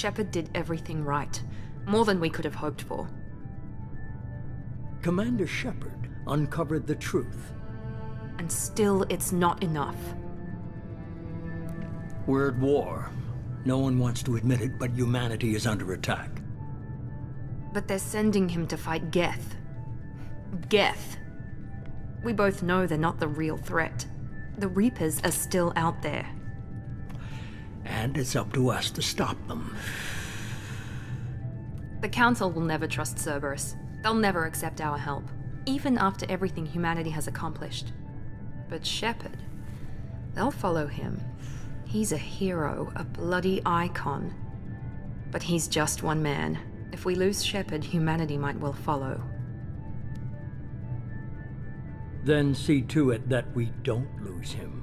Shepard did everything right. More than we could have hoped for. Commander Shepard uncovered the truth. And still, it's not enough. We're at war. No one wants to admit it, but humanity is under attack. But they're sending him to fight Geth. Geth. We both know they're not the real threat. The Reapers are still out there. And it's up to us to stop them. The Council will never trust Cerberus. They'll never accept our help, even after everything humanity has accomplished. But Shepard, they'll follow him. He's a hero, a bloody icon. But he's just one man. If we lose Shepard, humanity might well follow. Then see to it that we don't lose him.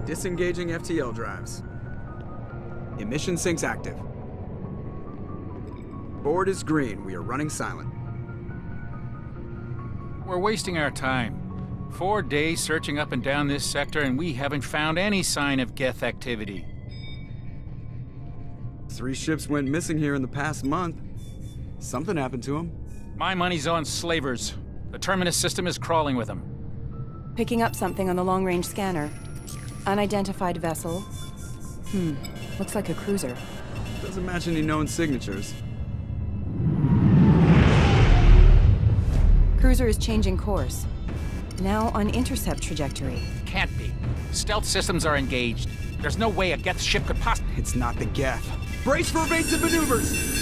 Disengaging FTL drives. Emission sinks active. Board is green. We are running silent. We're wasting our time. 4 days searching up and down this sector, and we haven't found any sign of Geth activity. 3 ships went missing here in the past month. Something happened to them. My money's on slavers. The Terminus system is crawling with them. Picking up something on the long-range scanner. Unidentified vessel. Looks like a cruiser. Doesn't match any known signatures. Cruiser is changing course. Now on intercept trajectory. Can't be. Stealth systems are engaged. There's no way a Geth ship could possibly... It's not the Geth. Brace for evasive maneuvers!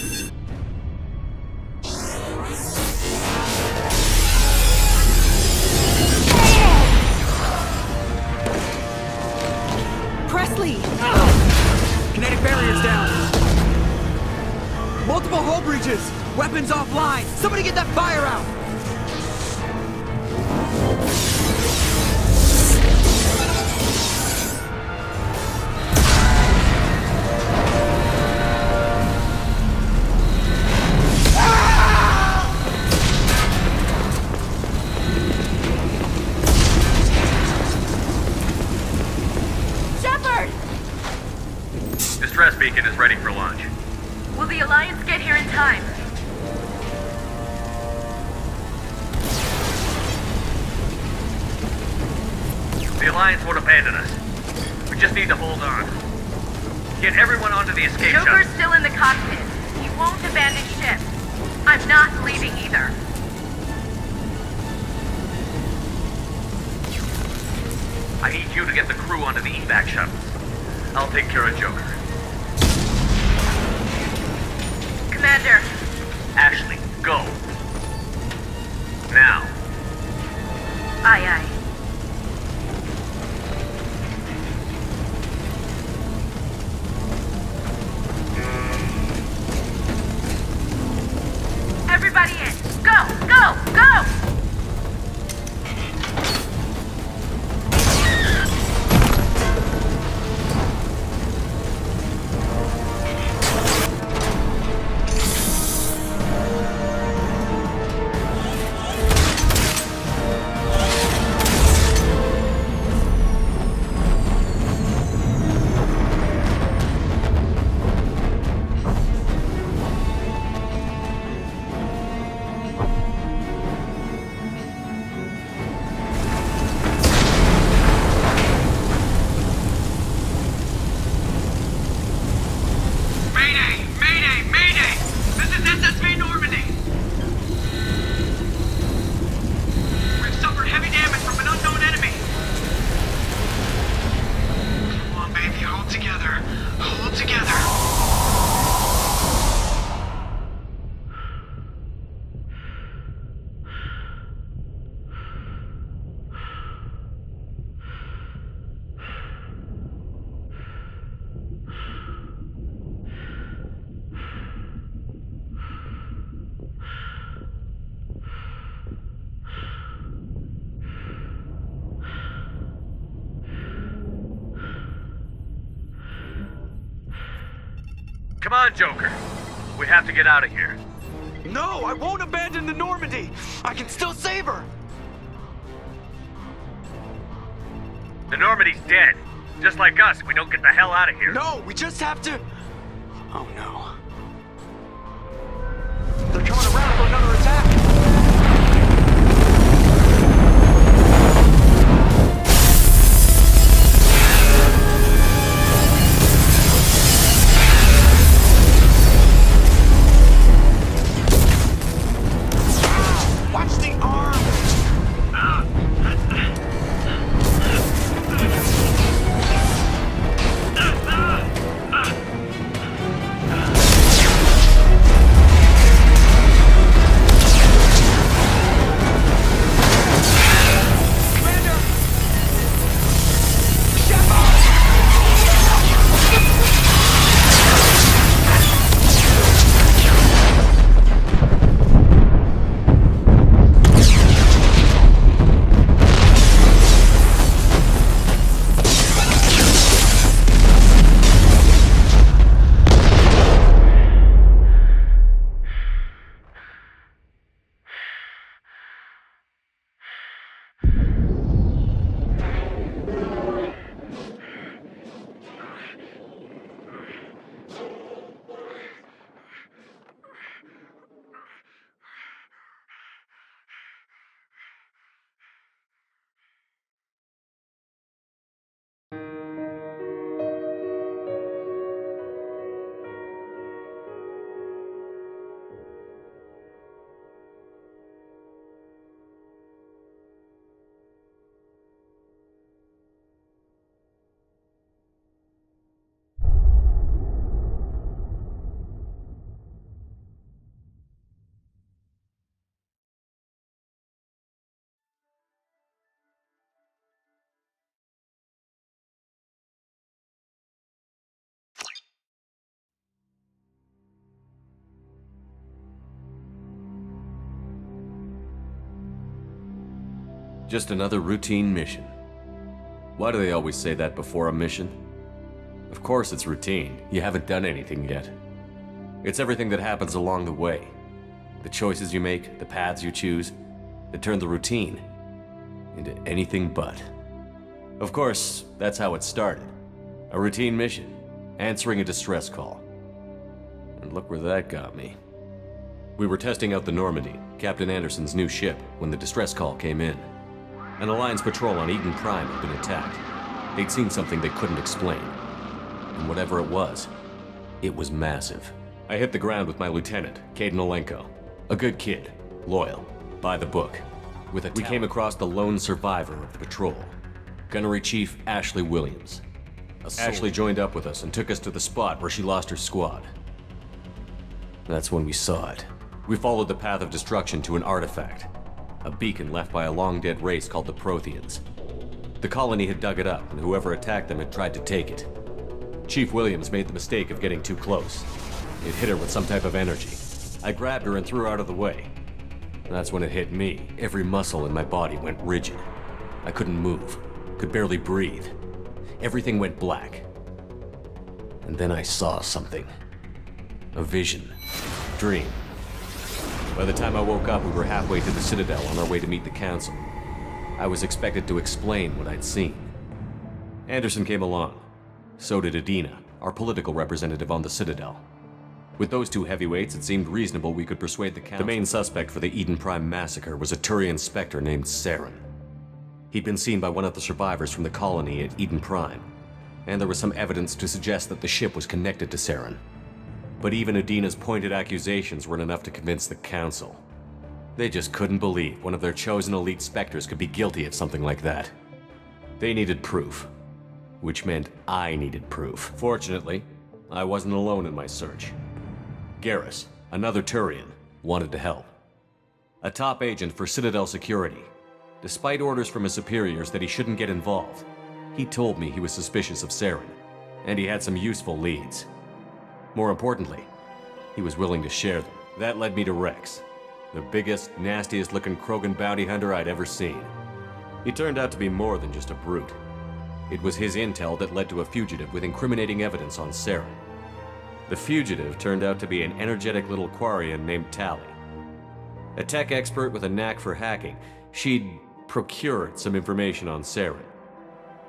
Presley! Kinetic barriers down! Multiple hull breaches! Weapons offline! Somebody get that fire out! Distress beacon is ready for launch. Will the Alliance get here in time? The Alliance won't abandon us. We just need to hold on. Get everyone onto the escape shuttle. Joker's still in the cockpit. He won't abandon ship. I'm not leaving either. I need you to get the crew onto the evac shuttles. I'll take care of Joker. Commander. Ashley, go. Now. Aye, aye. Everybody in. Go, go, go! Come on, Joker. We have to get out of here. No, I won't abandon the Normandy. I can still save her. The Normandy's dead. Just like us, we don't get the hell out of here. No, we just have to... Oh no. They're coming around for another attack. Watch the arm! Just another routine mission. Why do they always say that before a mission? Of course it's routine. You haven't done anything yet. It's everything that happens along the way. The choices you make, the paths you choose, that turn the routine into anything but. Of course, that's how it started. A routine mission, answering a distress call. And look where that got me. We were testing out the Normandy, Captain Anderson's new ship, when the distress call came in. An Alliance patrol on Eden Prime had been attacked. They'd seen something they couldn't explain. And whatever it was massive. I hit the ground with my lieutenant, Caden Olenko. A good kid, loyal, by the book. We came across the lone survivor of the patrol, Gunnery Chief Ashley Williams. Ashley joined up with us and took us to the spot where she lost her squad. That's when we saw it. We followed the path of destruction to an artifact. A beacon left by a long-dead race called the Protheans. The colony had dug it up, and whoever attacked them had tried to take it. Chief Williams made the mistake of getting too close. It hit her with some type of energy. I grabbed her and threw her out of the way. That's when it hit me. Every muscle in my body went rigid. I couldn't move, could barely breathe. Everything went black. And then I saw something. A vision. Dream. By the time I woke up, we were halfway to the Citadel on our way to meet the Council. I was expected to explain what I'd seen. Anderson came along. So did Adina, our political representative on the Citadel. With those two heavyweights, it seemed reasonable we could persuade the Council. The main suspect for the Eden Prime massacre was a Turian Spectre named Saren. He'd been seen by one of the survivors from the colony at Eden Prime, and there was some evidence to suggest that the ship was connected to Saren. But even Adina's pointed accusations weren't enough to convince the Council. They just couldn't believe one of their chosen elite Spectres could be guilty of something like that. They needed proof, which meant I needed proof. Fortunately, I wasn't alone in my search. Garrus, another Turian, wanted to help. A top agent for Citadel Security. Despite orders from his superiors that he shouldn't get involved, he told me he was suspicious of Saren, and he had some useful leads. More importantly, he was willing to share them. That led me to Rex, the biggest, nastiest-looking Krogan bounty hunter I'd ever seen. He turned out to be more than just a brute. It was his intel that led to a fugitive with incriminating evidence on Saren. The fugitive turned out to be an energetic little Quarian named Tally. A tech expert with a knack for hacking, she'd procured some information on Saren.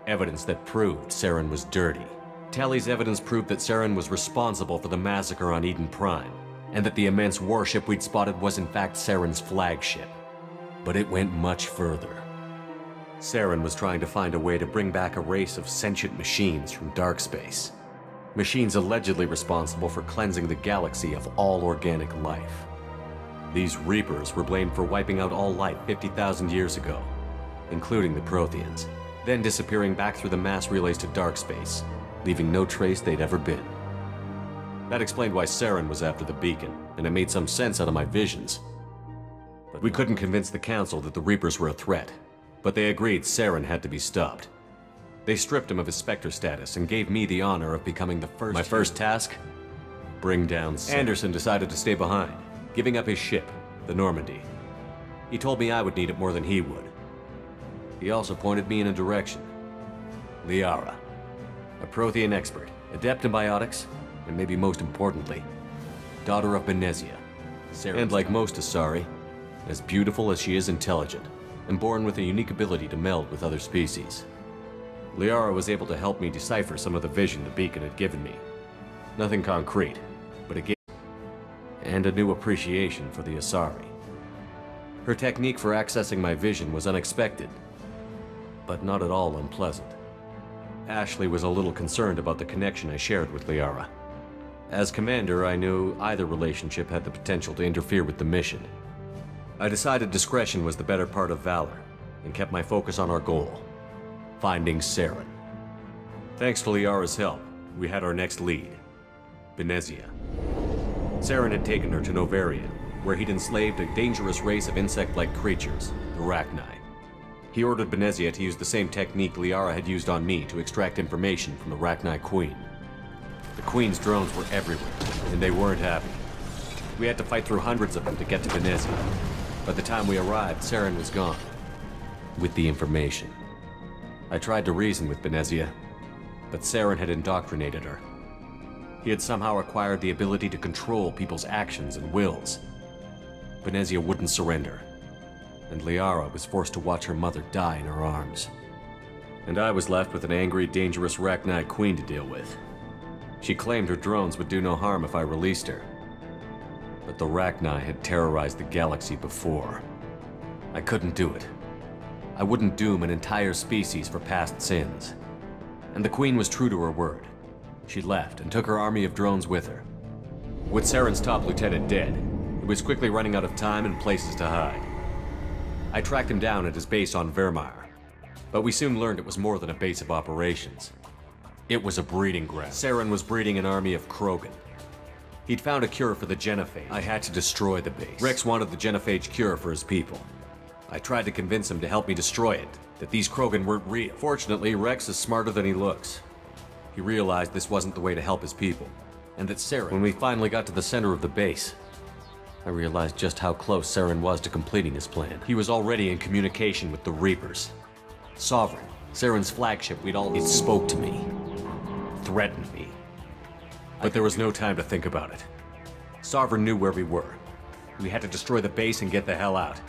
Evidence that proved Saren was dirty. Tally's evidence proved that Saren was responsible for the massacre on Eden Prime, and that the immense warship we'd spotted was in fact Saren's flagship. But it went much further. Saren was trying to find a way to bring back a race of sentient machines from dark space. Machines allegedly responsible for cleansing the galaxy of all organic life. These Reapers were blamed for wiping out all life 50,000 years ago, including the Protheans, then disappearing back through the mass relays to dark space, leaving no trace they'd ever been. That explained why Saren was after the beacon, and it made some sense out of my visions. But we couldn't convince the Council that the Reapers were a threat, but they agreed Saren had to be stopped. They stripped him of his Spectre status and gave me the honor of becoming the first. My first task? Bring down Saren. Anderson decided to stay behind, giving up his ship, the Normandy. He told me I would need it more than he would. He also pointed me in a direction. Liara, a Prothean expert, adept in biotics, and maybe most importantly, daughter of Benezia. And like most Asari, as beautiful as she is intelligent, and born with a unique ability to meld with other species. Liara was able to help me decipher some of the vision the beacon had given me. Nothing concrete, but it gave and a new appreciation for the Asari. Her technique for accessing my vision was unexpected, but not at all unpleasant. Ashley was a little concerned about the connection I shared with Liara. As commander, I knew either relationship had the potential to interfere with the mission. I decided discretion was the better part of valor, and kept my focus on our goal, finding Saren. Thanks to Liara's help, we had our next lead, Benezia. Saren had taken her to Novaria, where he'd enslaved a dangerous race of insect-like creatures, the Rachni. He ordered Benezia to use the same technique Liara had used on me to extract information from the Rachni Queen. The Queen's drones were everywhere, and they weren't happy. We had to fight through hundreds of them to get to Benezia. By the time we arrived, Saren was gone, with the information. I tried to reason with Benezia, but Saren had indoctrinated her. He had somehow acquired the ability to control people's actions and wills. Benezia wouldn't surrender, and Liara was forced to watch her mother die in her arms. And I was left with an angry, dangerous Rachni Queen to deal with. She claimed her drones would do no harm if I released her. But the Rachni had terrorized the galaxy before. I couldn't do it. I wouldn't doom an entire species for past sins. And the Queen was true to her word. She left and took her army of drones with her. With Saren's top lieutenant dead, he was quickly running out of time and places to hide. I tracked him down at his base on Vermeer, but we soon learned it was more than a base of operations. It was a breeding ground. Saren was breeding an army of Krogan. He'd found a cure for the genophage. I had to destroy the base. Rex wanted the genophage cure for his people. I tried to convince him to help me destroy it, that these Krogan weren't real. Fortunately, Rex is smarter than he looks. He realized this wasn't the way to help his people, and that Saren... When we finally got to the center of the base, I realized just how close Saren was to completing his plan. He was already in communication with the Reapers. Sovereign, Saren's flagship, it spoke to me, threatened me. But there was no time to think about it. Sovereign knew where we were. We had to destroy the base and get the hell out.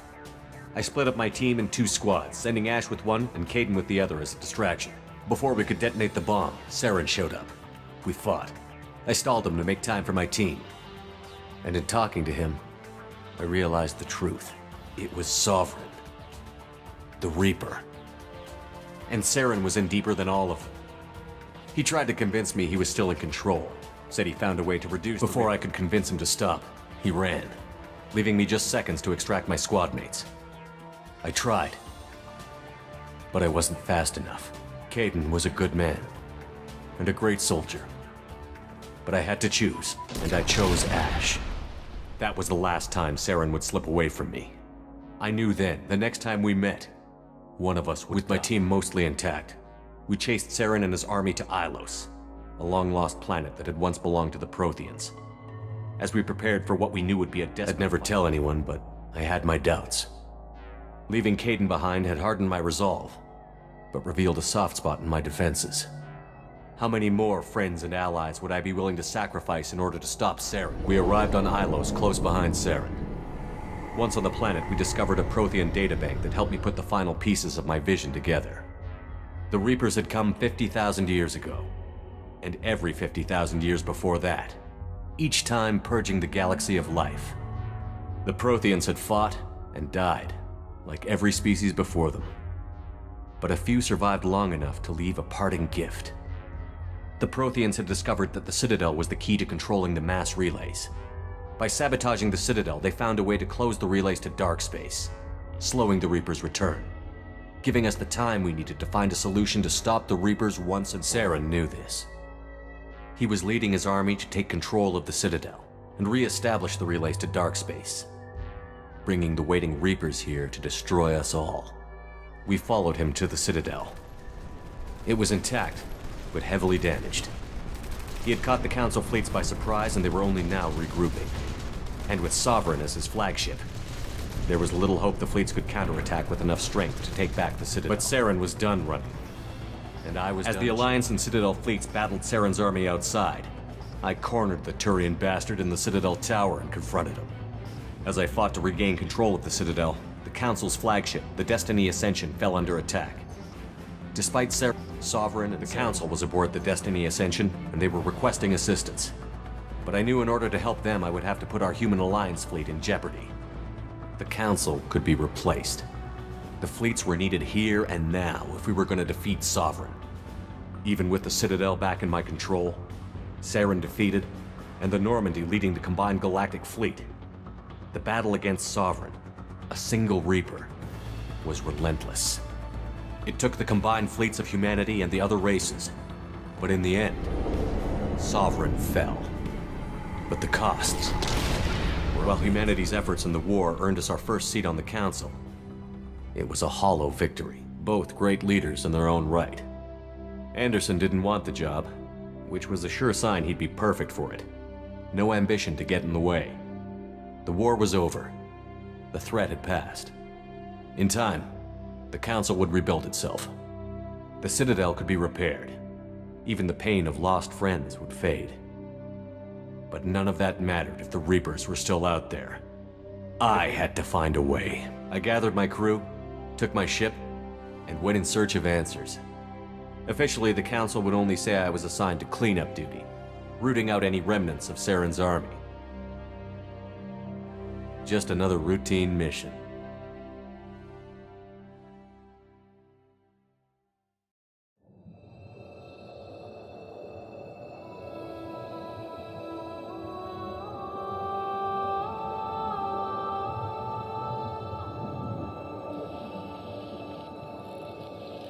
I split up my team in 2 squads, sending Ash with one and Caden with the other as a distraction. Before we could detonate the bomb, Saren showed up. We fought. I stalled him to make time for my team. And in talking to him, I realized the truth. It was Sovereign. The Reaper. And Saren was in deeper than all of them. He tried to convince me he was still in control. Said he found a way to reduce... Before I could convince him to stop, he ran, leaving me just seconds to extract my squad mates. I tried, but I wasn't fast enough. Caden was a good man, and a great soldier. But I had to choose, and I chose Ash. That was the last time Saren would slip away from me. I knew then, the next time we met, one of us would... With my team mostly intact, we chased Saren and his army to Ilos, a long-lost planet that had once belonged to the Protheans. As we prepared for what we knew would be a desperate... I'd never tell anyone, but I had my doubts. Leaving Caden behind had hardened my resolve, but revealed a soft spot in my defenses. How many more friends and allies would I be willing to sacrifice in order to stop Saren? We arrived on Ilos, close behind Saren. Once on the planet, we discovered a Prothean databank that helped me put the final pieces of my vision together. The Reapers had come 50,000 years ago, and every 50,000 years before that, each time purging the galaxy of life. The Protheans had fought and died, like every species before them. But a few survived long enough to leave a parting gift. The Protheans had discovered that the Citadel was the key to controlling the mass relays. By sabotaging the Citadel, they found a way to close the relays to dark space, slowing the Reapers' return, giving us the time we needed to find a solution to stop the Reapers once and Saren knew this. He was leading his army to take control of the Citadel and re-establish the relays to dark space, bringing the waiting Reapers here to destroy us all. We followed him to the Citadel. It was intact, but heavily damaged. He had caught the Council fleets by surprise, and they were only now regrouping. And with Sovereign as his flagship, there was little hope the fleets could counterattack with enough strength to take back the Citadel. But Saren was done running, and I was As the Alliance and Citadel fleets battled Saren's army outside, I cornered the Turian bastard in the Citadel tower and confronted him. As I fought to regain control of the Citadel, the Council's flagship, the Destiny Ascension, fell under attack. Despite Sovereign and the Council was aboard the Destiny Ascension, and they were requesting assistance. But I knew in order to help them, I would have to put our Human Alliance fleet in jeopardy. The Council could be replaced. The fleets were needed here and now if we were going to defeat Sovereign. Even with the Citadel back in my control, Saren defeated, and the Normandy leading the combined galactic fleet, the battle against Sovereign, a single Reaper, was relentless. It took the combined fleets of humanity and the other races, but in the end, Sovereign fell. But the costs. While humanity's efforts in the war earned us our first seat on the Council, it was a hollow victory. Both great leaders in their own right. Anderson didn't want the job, which was a sure sign he'd be perfect for it. No ambition to get in the way. The war was over. The threat had passed. In time, the Council would rebuild itself. The Citadel could be repaired. Even the pain of lost friends would fade. But none of that mattered if the Reapers were still out there. I had to find a way. I gathered my crew, took my ship, and went in search of answers. Officially, the Council would only say I was assigned to cleanup duty, rooting out any remnants of Saren's army. Just another routine mission.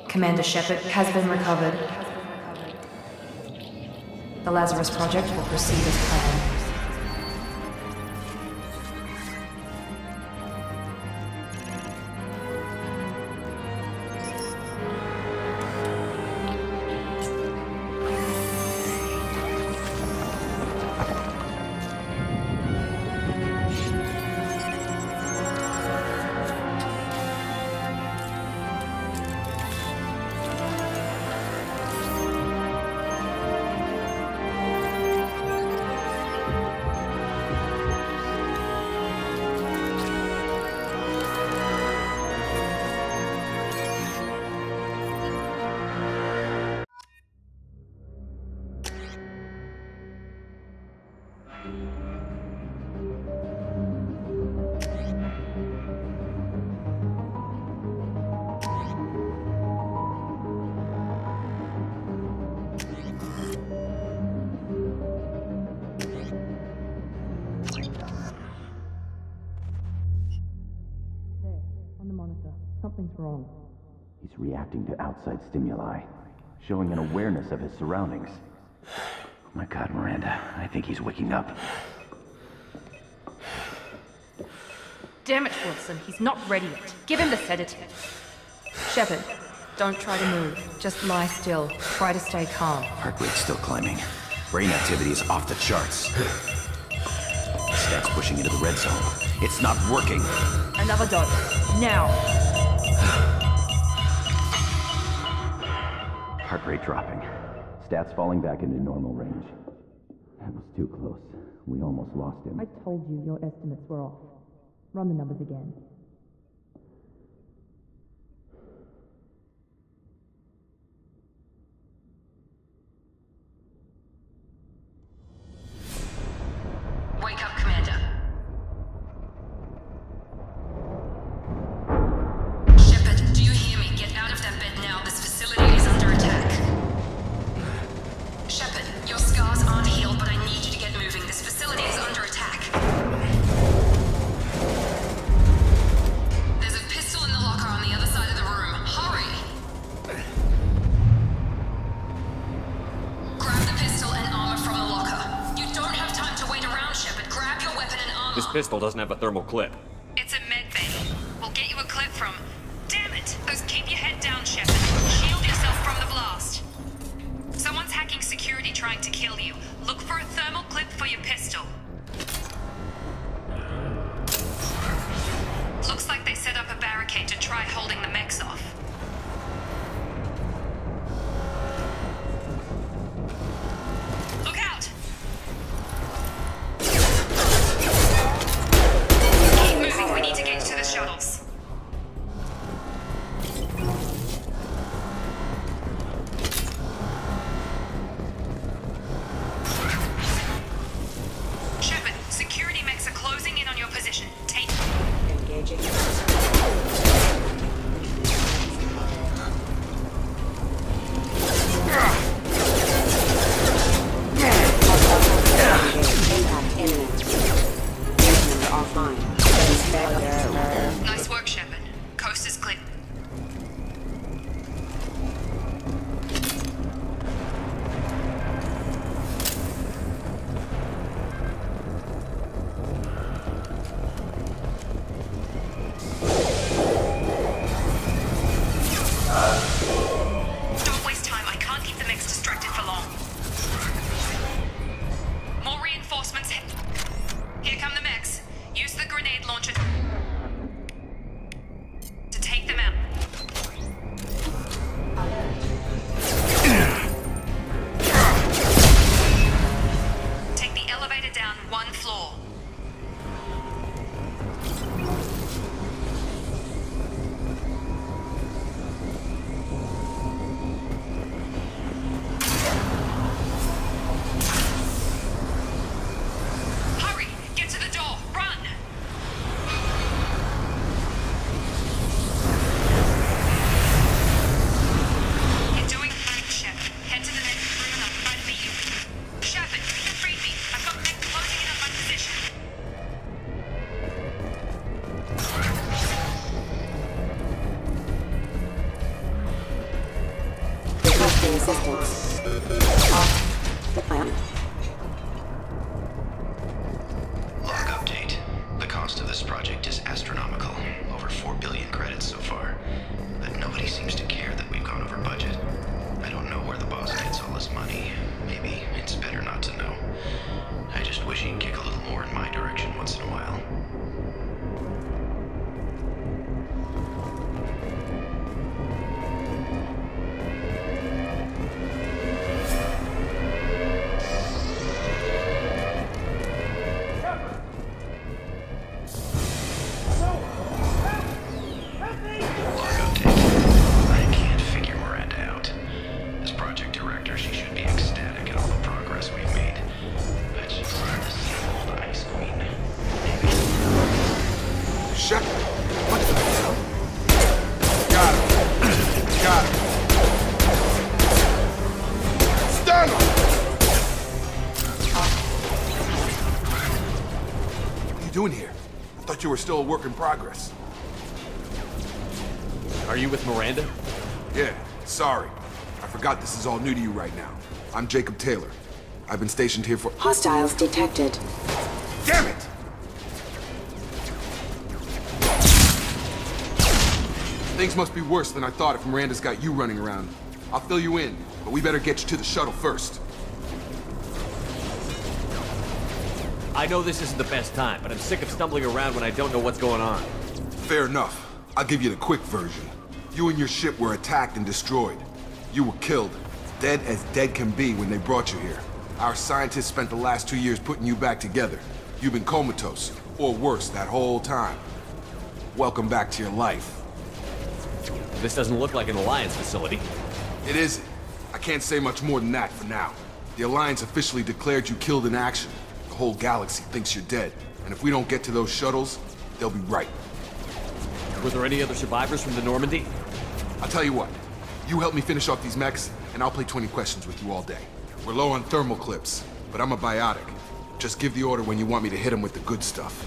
Commander Shepard has been recovered. The Lazarus Project will proceed as planned. Something's wrong. He's reacting to outside stimuli, showing an awareness of his surroundings. Oh my God, Miranda, I think he's waking up. Damn it, Wilson, he's not ready yet. Give him the sedative. Shepard, don't try to move. Just lie still. Try to stay calm. Heart rate's still climbing. Brain activity is off the charts. Stats pushing into the red zone. It's not working. Another dose. Now. Heart rate dropping. Stats falling back into normal range. That was too close. We almost lost him. I told you your estimates were off. Run the numbers again. Wake up, Commander. Shepard, do you hear me? Get out of that bed now. This facility is under attack. Shepard, your scars aren't healed, but I need you to get moving. This facility is under attack. There's a pistol in the locker on the other side of the room. Hurry! Grab the pistol and armor from the locker. You don't have time to wait around, Shepard. Grab your weapon and armor. This pistol doesn't have a thermal clip. It's a med bay. We'll get you a clip from... Damn it! Keep your head down, Shepard. Shield yourself from the blast. Someone's hacking security trying to kill you. Look for a thermal clip for your pistol. Looks like they set up a barricade to try holding the mechs off. Look out! Keep moving, we need to get to the shuttles. Shepard, security mechs are closing in on your position. Take... Engaging. Nice work, Shepard. Coast is clear. Don't waste time. I can't keep the mechs distracted for long. More reinforcements. Here come the mechs. Use the grenade launcher to take them out. Take the elevator down one floor. Hurry! Get to the door! Run! You're doing fine, Shep. Head to the next room and I'll try to meet you. Shepard, read me. I've got mech closing in on my position. Requesting assistance. Off the plant. Log update. The cost of this project is astronomical. Over 4 billion credits so far. But nobody seems to care that we've gone over budget. I don't know where the boss gets all this money. Maybe it's better not to know. I just wish he'd kick a little more in my direction once in a while. Log update. I can't figure Miranda out. As project director, she should be ecstatic at all the progress we've made. But she's the same old ice queen. Maybe. Shut up. What the hell? Got him. Got him. Stun him! What are you doing here? I thought you were still a work in progress. Are you with Miranda? Yeah, sorry. I forgot this is all new to you right now. I'm Jacob Taylor. I've been stationed here for... Hostiles detected. Damn it! Things must be worse than I thought if Miranda's got you running around. I'll fill you in, but we better get you to the shuttle first. I know this isn't the best time, but I'm sick of stumbling around when I don't know what's going on. Fair enough. I'll give you the quick version. You and your ship were attacked and destroyed. You were killed, Dead as dead can be when they brought you here. Our scientists spent the last 2 years putting you back together. You've been comatose, or worse, that whole time. Welcome back to your life. This doesn't look like an Alliance facility. It isn't. I can't say much more than that for now. The Alliance officially declared you killed in action. The whole galaxy thinks you're dead. And if we don't get to those shuttles, they'll be right. Were there any other survivors from the Normandy? I'll tell you what. You help me finish off these mechs, and I'll play 20 questions with you all day. We're low on thermal clips, but I'm a biotic. Just give the order when you want me to hit them with the good stuff.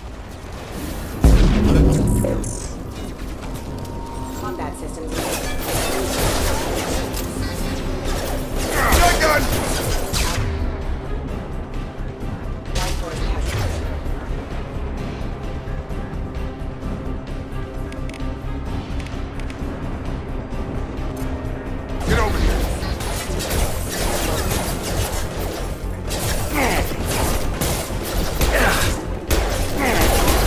Combat systems. Gun! Get over here.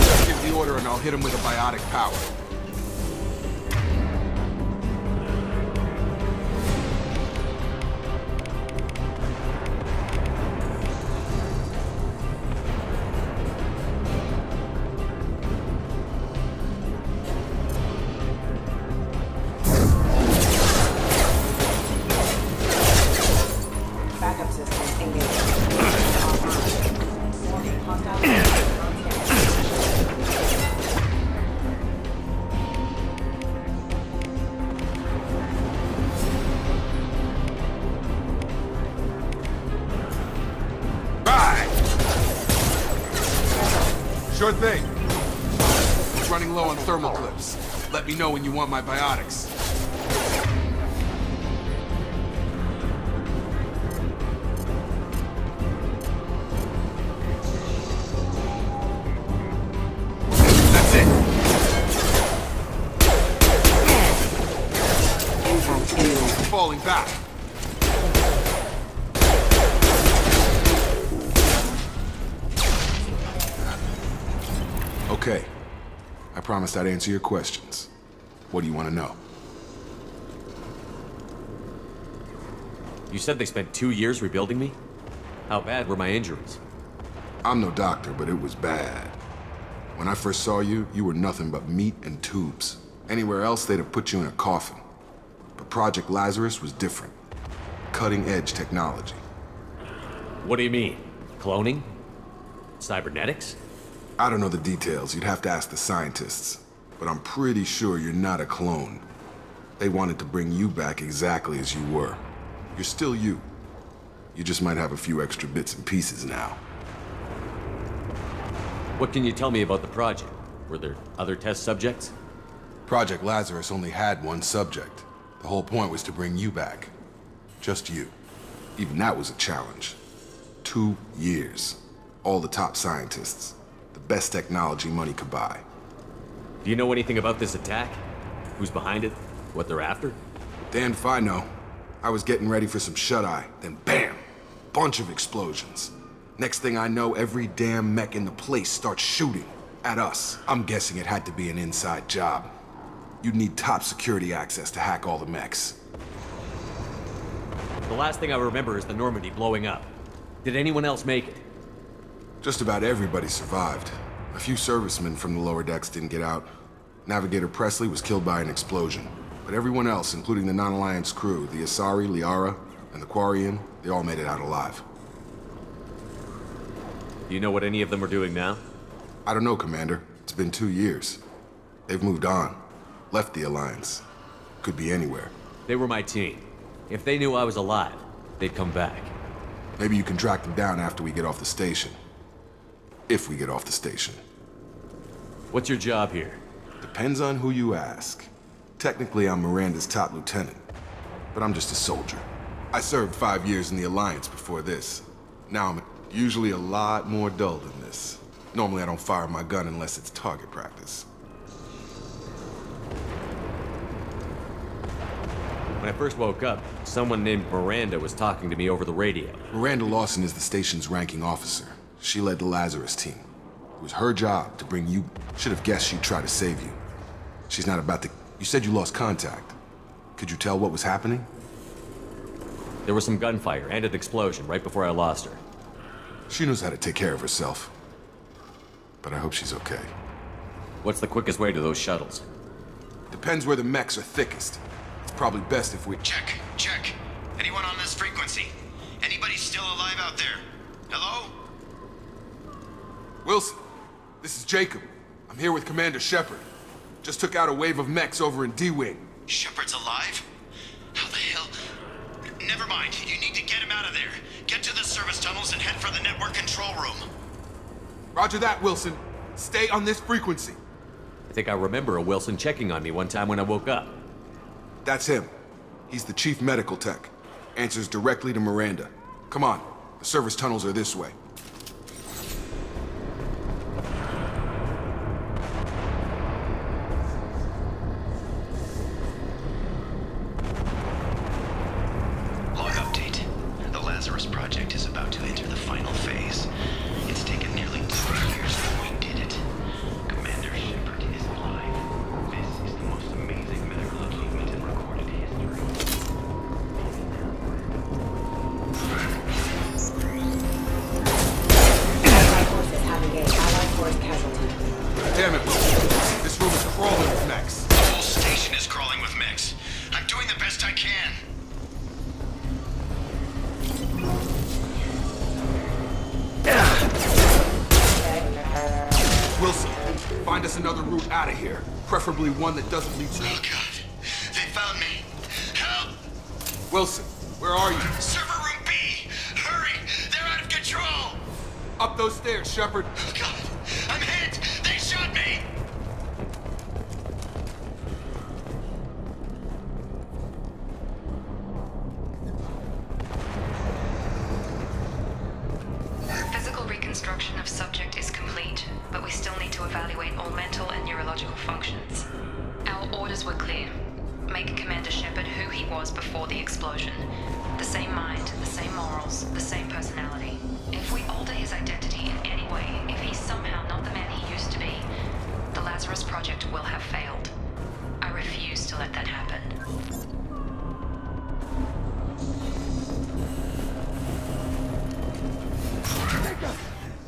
Just give the order and I'll hit him with a biotic power. Backup systems engaged. Bye! Sure thing. Running low on thermal clips. Let me know when you want my biotics. That's it. Falling back. Okay. I promised I'd answer your questions. What do you want to know? You said they spent 2 years rebuilding me? How bad were my injuries? I'm no doctor, but it was bad. When I first saw you, you were nothing but meat and tubes. Anywhere else, they'd have put you in a coffin. But Project Lazarus was different. Cutting-edge technology. What do you mean? Cloning? Cybernetics? I don't know the details. You'd have to ask the scientists. But I'm pretty sure you're not a clone. They wanted to bring you back exactly as you were. You're still you. You just might have a few extra bits and pieces now. What can you tell me about the project? Were there other test subjects? Project Lazarus only had one subject. The whole point was to bring you back. Just you. Even that was a challenge. 2 years. All the top scientists. The best technology money could buy. Do you know anything about this attack? Who's behind it? What they're after? Damned if I know. I was getting ready for some shut-eye, then bam! Bunch of explosions. Next thing I know, every damn mech in the place starts shooting at us. I'm guessing it had to be an inside job. You'd need top security access to hack all the mechs. The last thing I remember is the Normandy blowing up. Did anyone else make it? Just about everybody survived. A few servicemen from the lower decks didn't get out. Navigator Presley was killed by an explosion. But everyone else, including the non-Alliance crew, the Asari, Liara, and the Quarian, they all made it out alive. Do you know what any of them are doing now? I don't know, Commander. It's been 2 years. They've moved on. Left the Alliance. Could be anywhere. They were my team. If they knew I was alive, they'd come back. Maybe you can track them down after we get off the station. If we get off the station. What's your job here? Depends on who you ask. Technically, I'm Miranda's top lieutenant. But I'm just a soldier. I served 5 years in the Alliance before this. Now I'm usually a lot more dull than this. Normally I don't fire my gun unless it's target practice. When I first woke up, someone named Miranda was talking to me over the radio. Miranda Lawson is the station's ranking officer. She led the Lazarus team. It was her job to bring you... Should have guessed she'd try to save you. She's not about to... You said you lost contact. Could you tell what was happening? There was some gunfire and an explosion right before I lost her. She knows how to take care of herself. But I hope she's okay. What's the quickest way to those shuttles? Depends where the mechs are thickest. It's probably best if we... Check. Anyone on this frequency? Anybody still alive out there? Hello? Wilson, this is Jacob. I'm here with Commander Shepard. Just took out a wave of mechs over in D-Wing. Shepard's alive? How the hell? Never mind. You need to get him out of there. Get to the service tunnels and head for the network control room. Roger that, Wilson. Stay on this frequency. I think I remember a Wilson checking on me one time when I woke up. That's him. He's the chief medical tech. Answers directly to Miranda. Come on. The service tunnels are this way. Log update. The Lazarus Project is about to enter the final phase. It's taken nearly 2 years, but we did it. Commander Shepard is alive. This is the most amazing medical achievement in recorded history. Allied forces having a Allied force casualty. Damn it, Wilson. This room is crawling with mechs. The whole station is crawling with mechs. I'm doing the best I can. Wilson, find us another route out of here. Preferably one that doesn't lead to... Oh God, they found me. Help! Wilson, where are you? Server room B! Hurry! They're out of control! Up those stairs, Shepard. Oh God, I'm hit! They shot me! Physical reconstruction of subject is complete, but we still need to evaluate all mental and neurological functions. Our orders were clear. Make Commander Shepard who he was before the explosion. The same mind, the same morals, the same personality. If we alter his identity in any way, if he's somehow not the man he used to be, the Lazarus Project will have failed. I refuse to let that happen.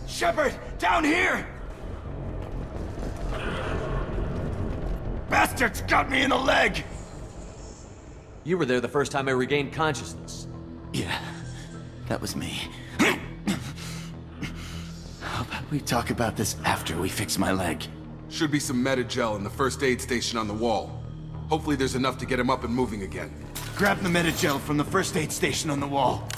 Shepard, down here! Bastards got me in the leg! You were there the first time I regained consciousness. Yeah, that was me. How about we talk about this after we fix my leg? Should be some Metagel in the first aid station on the wall. Hopefully there's enough to get him up and moving again. Grab the Metagel from the first aid station on the wall.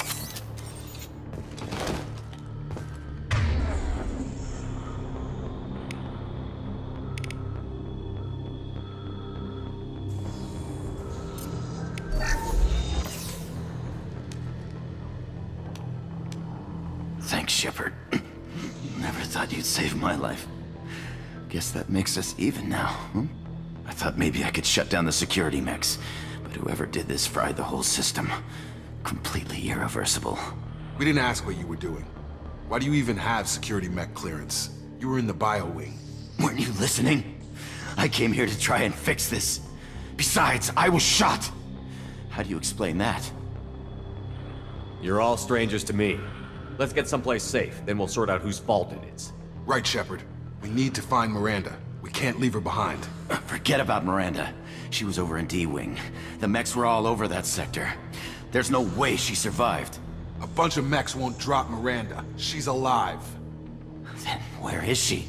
Thanks, Shepard. Never thought you'd save my life. Guess that makes us even now, huh? I thought maybe I could shut down the security mechs, but whoever did this fried the whole system. Completely irreversible. We didn't ask what you were doing. Why do you even have security mech clearance? You were in the bio wing. Weren't you listening? I came here to try and fix this. Besides, I was shot! How do you explain that? You're all strangers to me. Let's get someplace safe, then we'll sort out whose fault it is. Right, Shepard. We need to find Miranda. We can't leave her behind. Forget about Miranda. She was over in D-Wing. The mechs were all over that sector. There's no way she survived. A bunch of mechs won't drop Miranda. She's alive. Then where is she?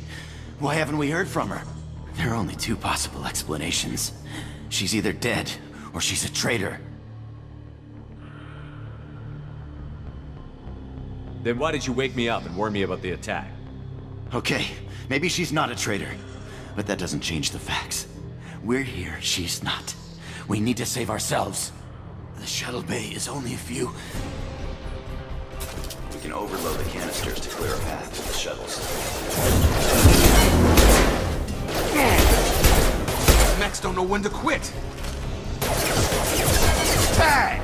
Why haven't we heard from her? There are only two possible explanations. She's either dead, or she's a traitor. Then why did you wake me up and warn me about the attack? Okay, maybe she's not a traitor. But that doesn't change the facts. We're here, she's not. We need to save ourselves. The shuttle bay is only a few... We can overload the canisters to clear a path to the shuttles. Mechs don't know when to quit. Hey!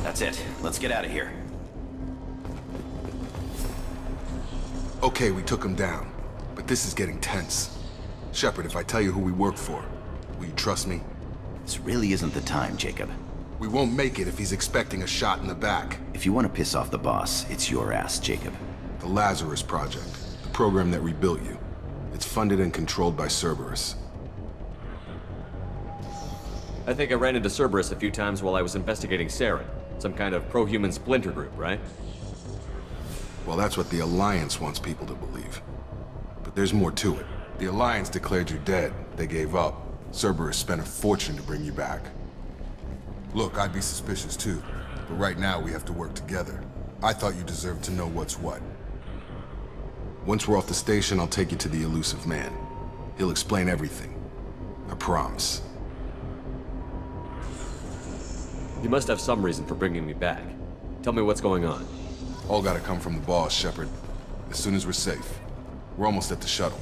That's it. Let's get out of here. Okay, we took him down. But this is getting tense. Shepard, if I tell you who we work for, will you trust me? This really isn't the time, Jacob. We won't make it if he's expecting a shot in the back. If you want to piss off the boss, it's your ass, Jacob. The Lazarus Project, the program that rebuilt you. It's funded and controlled by Cerberus. I think I ran into Cerberus a few times while I was investigating Saren. Some kind of pro-human splinter group, right? Well, that's what the Alliance wants people to believe. But there's more to it. The Alliance declared you dead. They gave up. Cerberus spent a fortune to bring you back. Look, I'd be suspicious too. But right now, we have to work together. I thought you deserved to know what's what. Once we're off the station, I'll take you to the elusive man. He'll explain everything. I promise. You must have some reason for bringing me back. Tell me what's going on. All gotta come from the boss, Shepard. As soon as we're safe. We're almost at the shuttle.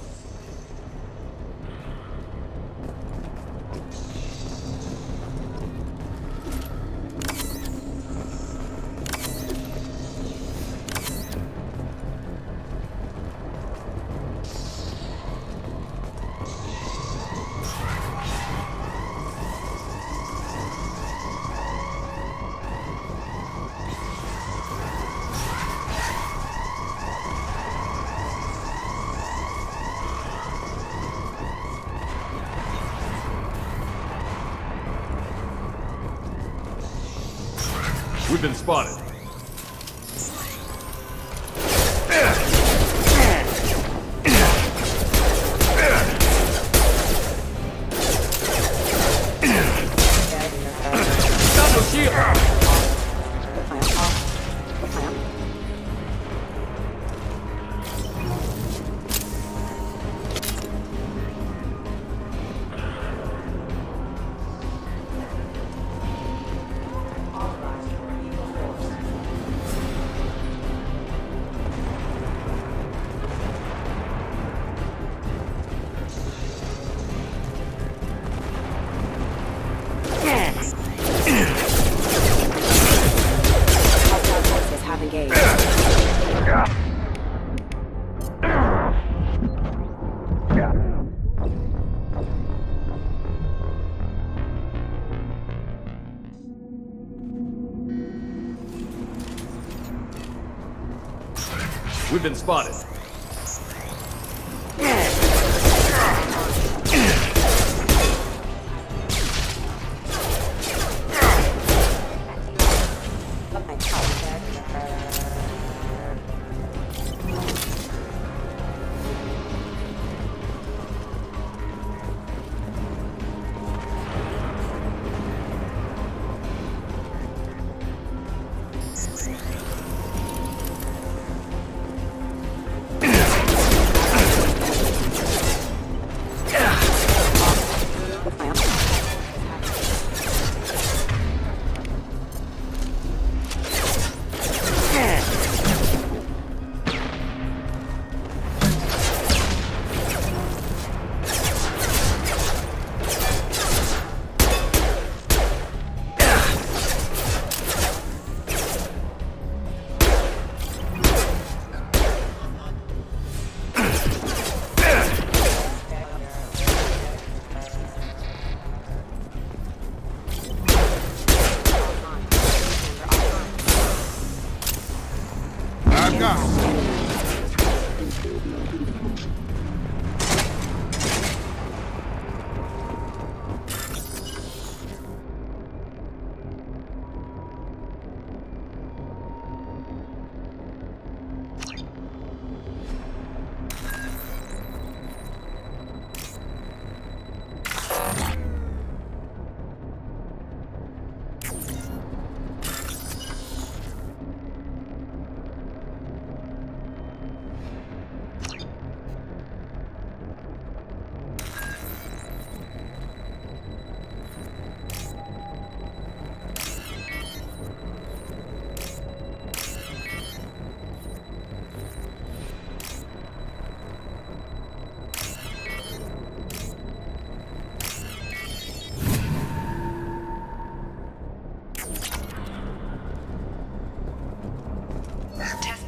We've been spotted. We've been spotted.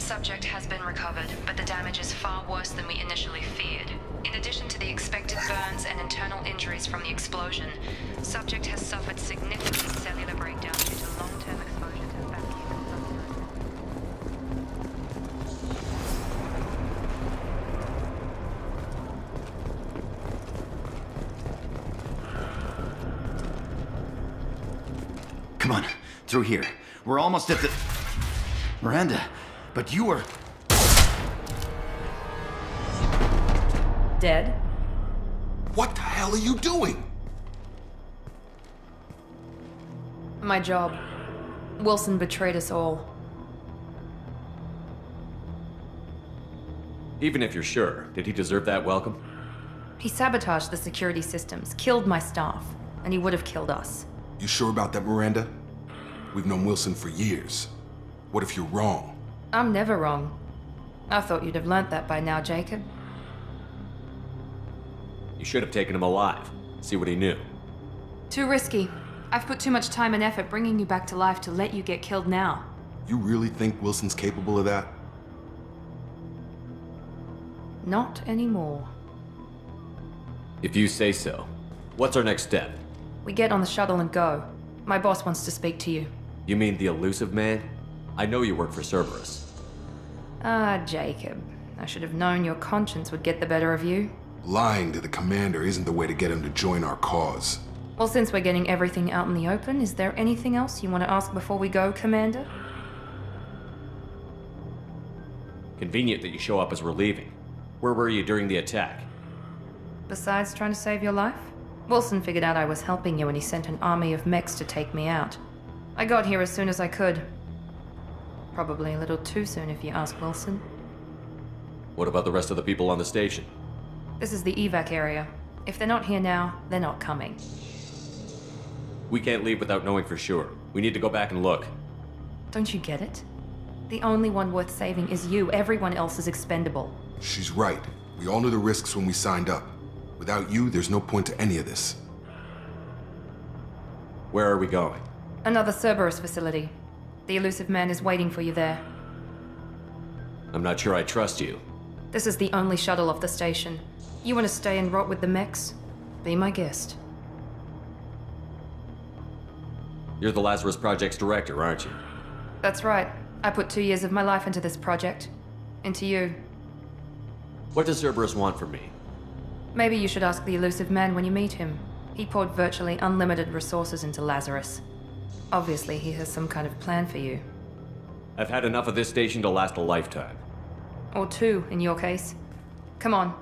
Subject has been recovered, but the damage is far worse than we initially feared. In addition to the expected burns and internal injuries from the explosion, subject has suffered significant cellular breakdown due to long-term exposure to vacuum and Come on, through here. We're almost at the... Miranda, but you were... Dead? What the hell are you doing? My job. Wilson betrayed us all. Even if you're sure, did he deserve that welcome? He sabotaged the security systems, killed my staff, and he would have killed us. You sure about that, Miranda? We've known Wilson for years. What if you're wrong? I'm never wrong. I thought you'd have learnt that by now, Jacob. You should have taken him alive. See what he knew. Too risky. I've put too much time and effort bringing you back to life to let you get killed now. You really think Wilson's capable of that? Not anymore. If you say so. What's our next step? We get on the shuttle and go. My boss wants to speak to you. You mean the elusive man? I know you work for Cerberus. Ah, Jacob. I should have known your conscience would get the better of you. Lying to the commander isn't the way to get him to join our cause. Well, since we're getting everything out in the open, is there anything else you want to ask before we go, Commander? Convenient that you show up as we're leaving. Where were you during the attack? Besides trying to save your life? Wilson figured out I was helping you and he sent an army of mechs to take me out. I got here as soon as I could. Probably a little too soon if you ask Wilson. What about the rest of the people on the station? This is the evac area. If they're not here now, they're not coming. We can't leave without knowing for sure. We need to go back and look. Don't you get it? The only one worth saving is you. Everyone else is expendable. She's right. We all knew the risks when we signed up. Without you, there's no point to any of this. Where are we going? Another Cerberus facility. The elusive man is waiting for you there. I'm not sure I trust you. This is the only shuttle off the station. You want to stay and rot with the mechs? Be my guest. You're the Lazarus Project's director, aren't you? That's right. I put 2 years of my life into this project. Into you. What does Cerberus want from me? Maybe you should ask the elusive man when you meet him. He poured virtually unlimited resources into Lazarus. Obviously, he has some kind of plan for you. I've had enough of this station to last a lifetime. Or 2, in your case. Come on.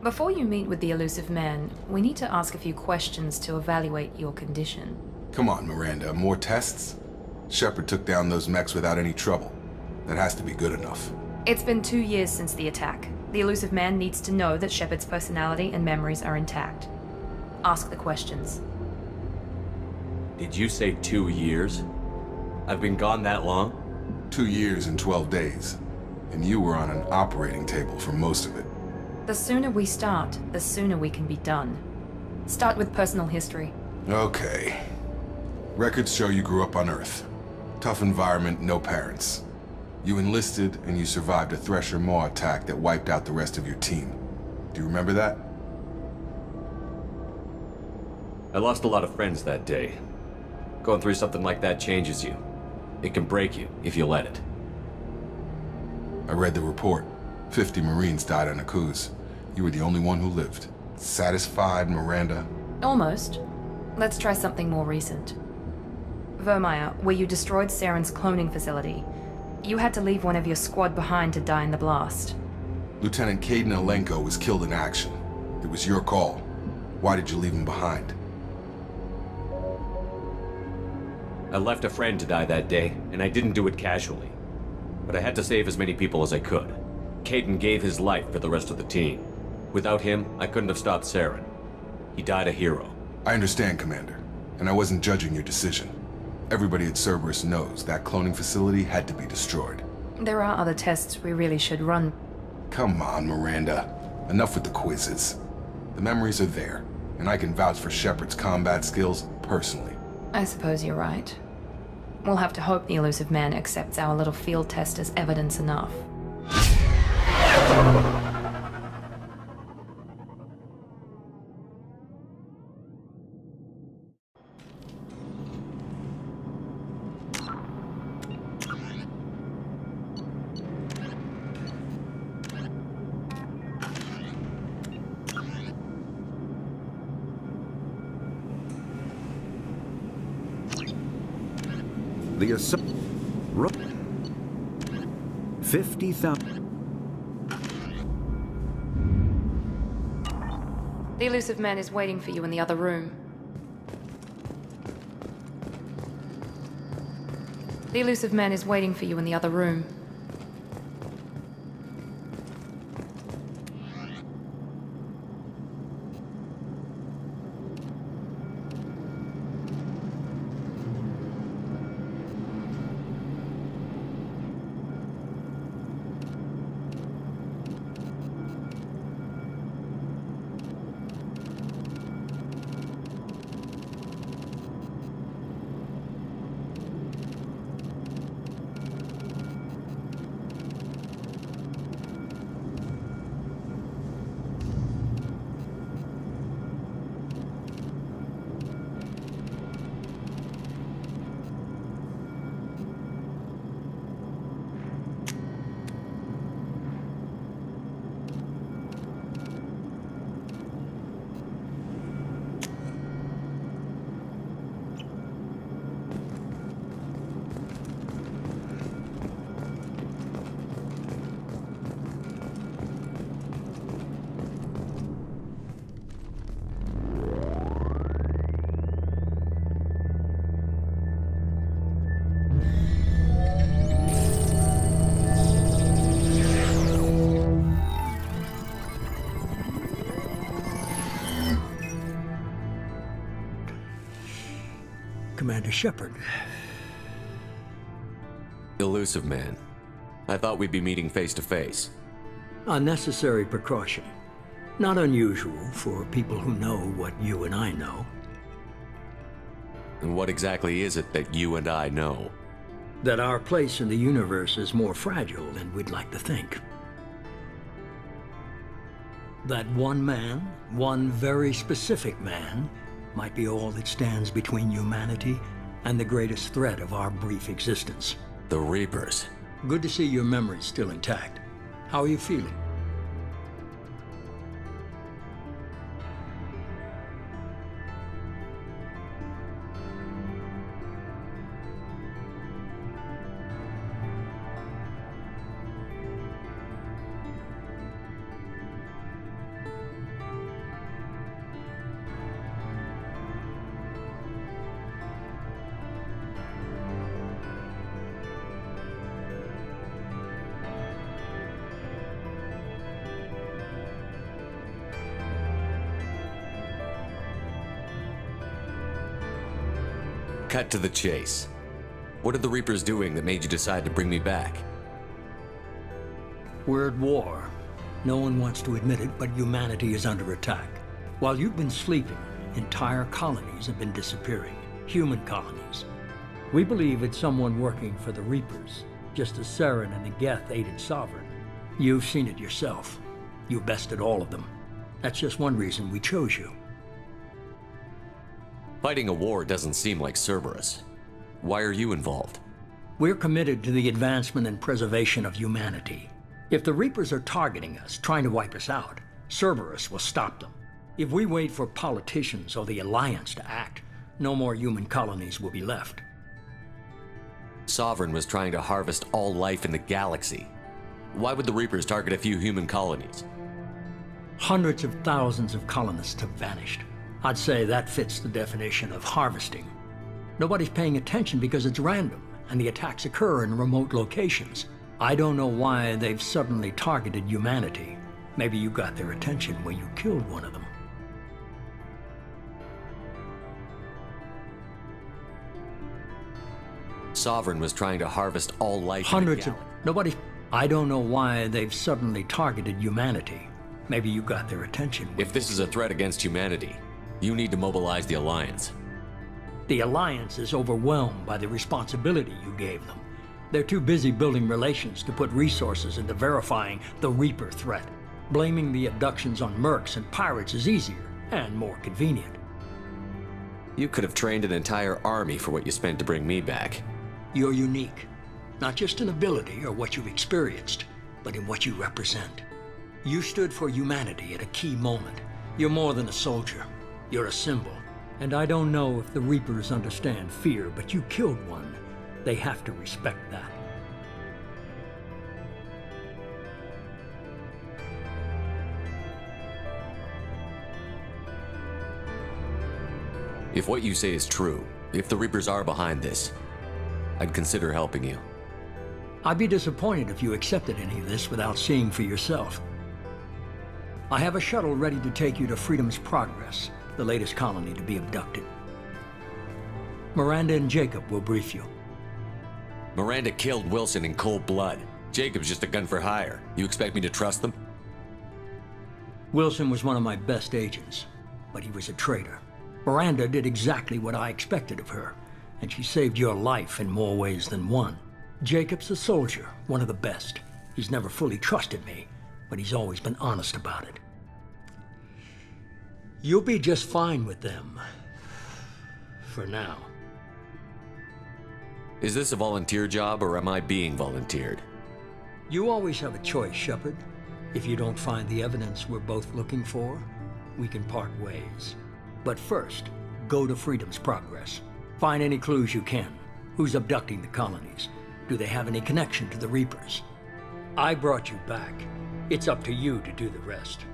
Before you meet with the elusive man, we need to ask a few questions to evaluate your condition. Come on, Miranda. More tests? Shepard took down those mechs without any trouble. That has to be good enough. It's been 2 years since the attack. The elusive man needs to know that Shepard's personality and memories are intact. Ask the questions. Did you say 2 years? I've been gone that long? 2 years and 12 days. And you were on an operating table for most of it. The sooner we start, the sooner we can be done. Start with personal history. Okay. Records show you grew up on Earth. Tough environment, no parents. You enlisted and you survived a Thresher Maw attack that wiped out the rest of your team. Do you remember that? I lost a lot of friends that day. Going through something like that changes you. It can break you if you let it. I read the report. 50 Marines died on Akuz. You were the only one who lived. Satisfied, Miranda? Almost. Let's try something more recent. Vermeer, where you destroyed Saren's cloning facility. You had to leave one of your squad behind to die in the blast. Lieutenant Caden Alenko was killed in action. It was your call. Why did you leave him behind? I left a friend to die that day, and I didn't do it casually. But I had to save as many people as I could. Caden gave his life for the rest of the team. Without him, I couldn't have stopped Saren. He died a hero. I understand, Commander, and I wasn't judging your decision. Everybody at Cerberus knows that cloning facility had to be destroyed. There are other tests we really should run. Come on, Miranda. Enough with the quizzes. The memories are there, and I can vouch for Shepard's combat skills personally. I suppose you're right. We'll have to hope the elusive man accepts our little field test as evidence enough. The assault. 50,000. The elusive man is waiting for you in the other room. The elusive man is waiting for you in the other room. Commander Shepard. Elusive man. I thought we'd be meeting face to face. A necessary precaution. Not unusual for people who know what you and I know. And what exactly is it that you and I know? That our place in the universe is more fragile than we'd like to think. That one man, one very specific man, might be all that stands between humanity and the greatest threat of our brief existence. The Reapers. Good to see your memory's still intact. How are you feeling? Cut to the chase. What are the Reapers doing that made you decide to bring me back? We're at war. No one wants to admit it, but humanity is under attack. While you've been sleeping, entire colonies have been disappearing. Human colonies. We believe it's someone working for the Reapers, just as Saren and the Geth aided Sovereign. You've seen it yourself. You bested all of them. That's just one reason we chose you. Fighting a war doesn't seem like Cerberus. Why are you involved? We're committed to the advancement and preservation of humanity. If the Reapers are targeting us, trying to wipe us out, Cerberus will stop them. If we wait for politicians or the Alliance to act, no more human colonies will be left. Sovereign was trying to harvest all life in the galaxy. Why would the Reapers target a few human colonies? Hundreds of thousands of colonists have vanished. I'd say that fits the definition of harvesting. Nobody's paying attention because it's random, and the attacks occur in remote locations. I don't know why they've suddenly targeted humanity. Maybe you got their attention when you killed one of them. Sovereign was trying to harvest all life. Hundreds of... Nobody... I don't know why they've suddenly targeted humanity. Maybe you got their attention. If this is a threat against humanity, you need to mobilize the Alliance. The Alliance is overwhelmed by the responsibility you gave them. They're too busy building relations to put resources into verifying the Reaper threat. Blaming the abductions on mercs and pirates is easier and more convenient. You could have trained an entire army for what you spent to bring me back. You're unique. Not just in ability or what you've experienced, but in what you represent. You stood for humanity at a key moment. You're more than a soldier. You're a symbol. And I don't know if the Reapers understand fear, but you killed one. They have to respect that. If what you say is true, if the Reapers are behind this, I'd consider helping you. I'd be disappointed if you accepted any of this without seeing for yourself. I have a shuttle ready to take you to Freedom's Progress, the latest colony to be abducted. Miranda and Jacob will brief you. Miranda killed Wilson in cold blood. Jacob's just a gun for hire. You expect me to trust them? Wilson was one of my best agents, but he was a traitor. Miranda did exactly what I expected of her, and she saved your life in more ways than one. Jacob's a soldier, one of the best. He's never fully trusted me, but he's always been honest about it. You'll be just fine with them. For now. Is this a volunteer job, or am I being volunteered? You always have a choice, Shepard. If you don't find the evidence we're both looking for, we can part ways. But first, go to Freedom's Progress. Find any clues you can. Who's abducting the colonies? Do they have any connection to the Reapers? I brought you back. It's up to you to do the rest.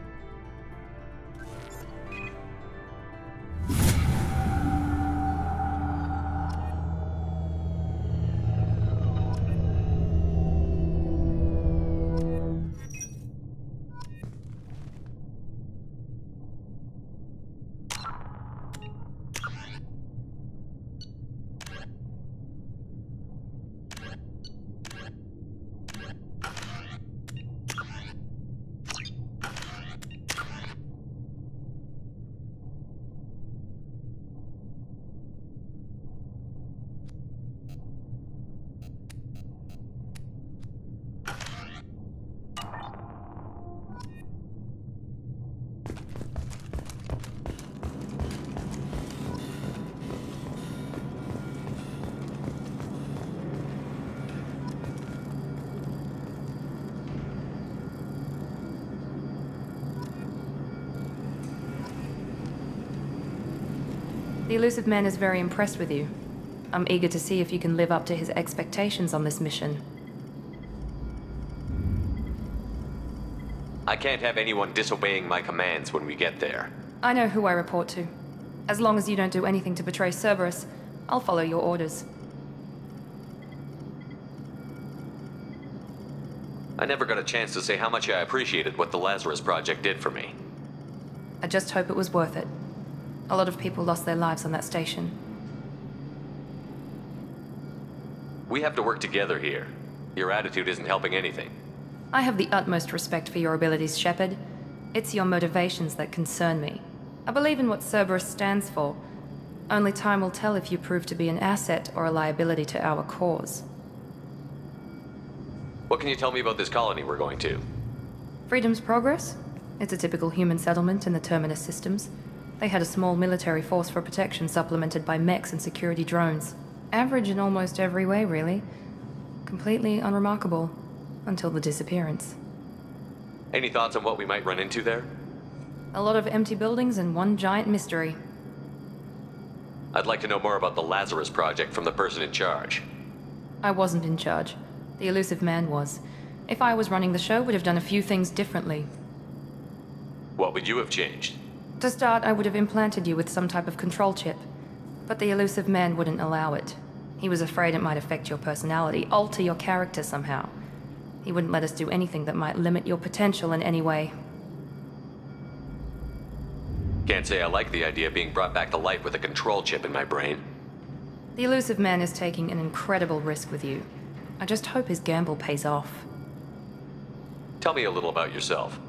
The elusive man is very impressed with you. I'm eager to see if you can live up to his expectations on this mission. I can't have anyone disobeying my commands when we get there. I know who I report to. As long as you don't do anything to betray Cerberus, I'll follow your orders. I never got a chance to say how much I appreciated what the Lazarus Project did for me. I just hope it was worth it. A lot of people lost their lives on that station. We have to work together here. Your attitude isn't helping anything. I have the utmost respect for your abilities, Shepard. It's your motivations that concern me. I believe in what Cerberus stands for. Only time will tell if you prove to be an asset or a liability to our cause. What can you tell me about this colony we're going to? Freedom's Progress? It's a typical human settlement in the Terminus systems. They had a small military force for protection supplemented by mechs and security drones. Average in almost every way, really. Completely unremarkable. Until the disappearance. Any thoughts on what we might run into there? A lot of empty buildings and one giant mystery. I'd like to know more about the Lazarus Project from the person in charge. I wasn't in charge. The elusive man was. If I was running the show, would have done a few things differently. What would you have changed? To start, I would have implanted you with some type of control chip. But the elusive man wouldn't allow it. He was afraid it might affect your personality, alter your character somehow. He wouldn't let us do anything that might limit your potential in any way. Can't say I like the idea of being brought back to life with a control chip in my brain. The elusive man is taking an incredible risk with you. I just hope his gamble pays off. Tell me a little about yourself.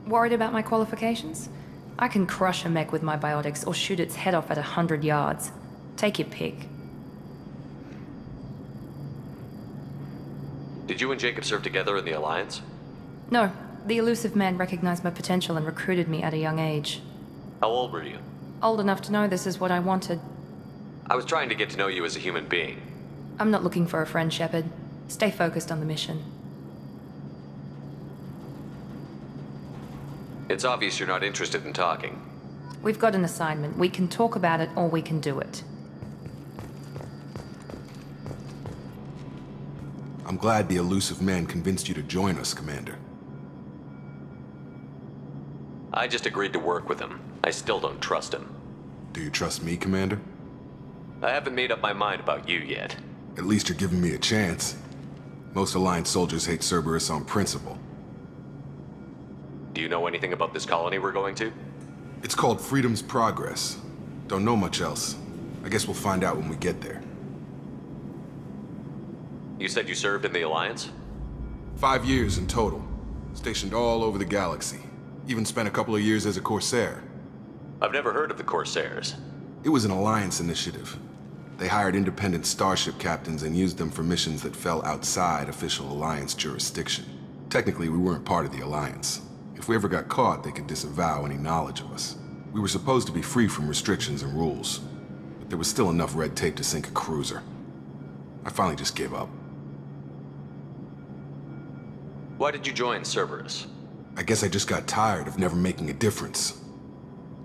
Worried about my qualifications? I can crush a mech with my biotics or shoot its head off at 100 yards. Take your pick. Did you and Jacob serve together in the Alliance? No, the elusive man recognized my potential and recruited me at a young age. How old were you? Old enough to know this is what I wanted. I was trying to get to know you as a human being. I'm not looking for a friend, Shepard. Stay focused on the mission. It's obvious you're not interested in talking. We've got an assignment. We can talk about it or we can do it. I'm glad the elusive man convinced you to join us, Commander. I just agreed to work with him. I still don't trust him. Do you trust me, Commander? I haven't made up my mind about you yet. At least you're giving me a chance. Most Alliance soldiers hate Cerberus on principle. Do you know anything about this colony we're going to? It's called Freedom's Progress. Don't know much else. I guess we'll find out when we get there. You said you served in the Alliance? 5 years in total. Stationed all over the galaxy. Even spent a couple of years as a Corsair. I've never heard of the Corsairs. It was an Alliance initiative. They hired independent starship captains and used them for missions that fell outside official Alliance jurisdiction. Technically, we weren't part of the Alliance. If we ever got caught, they could disavow any knowledge of us. We were supposed to be free from restrictions and rules, but there was still enough red tape to sink a cruiser. I finally just gave up. Why did you join Cerberus? I guess I just got tired of never making a difference.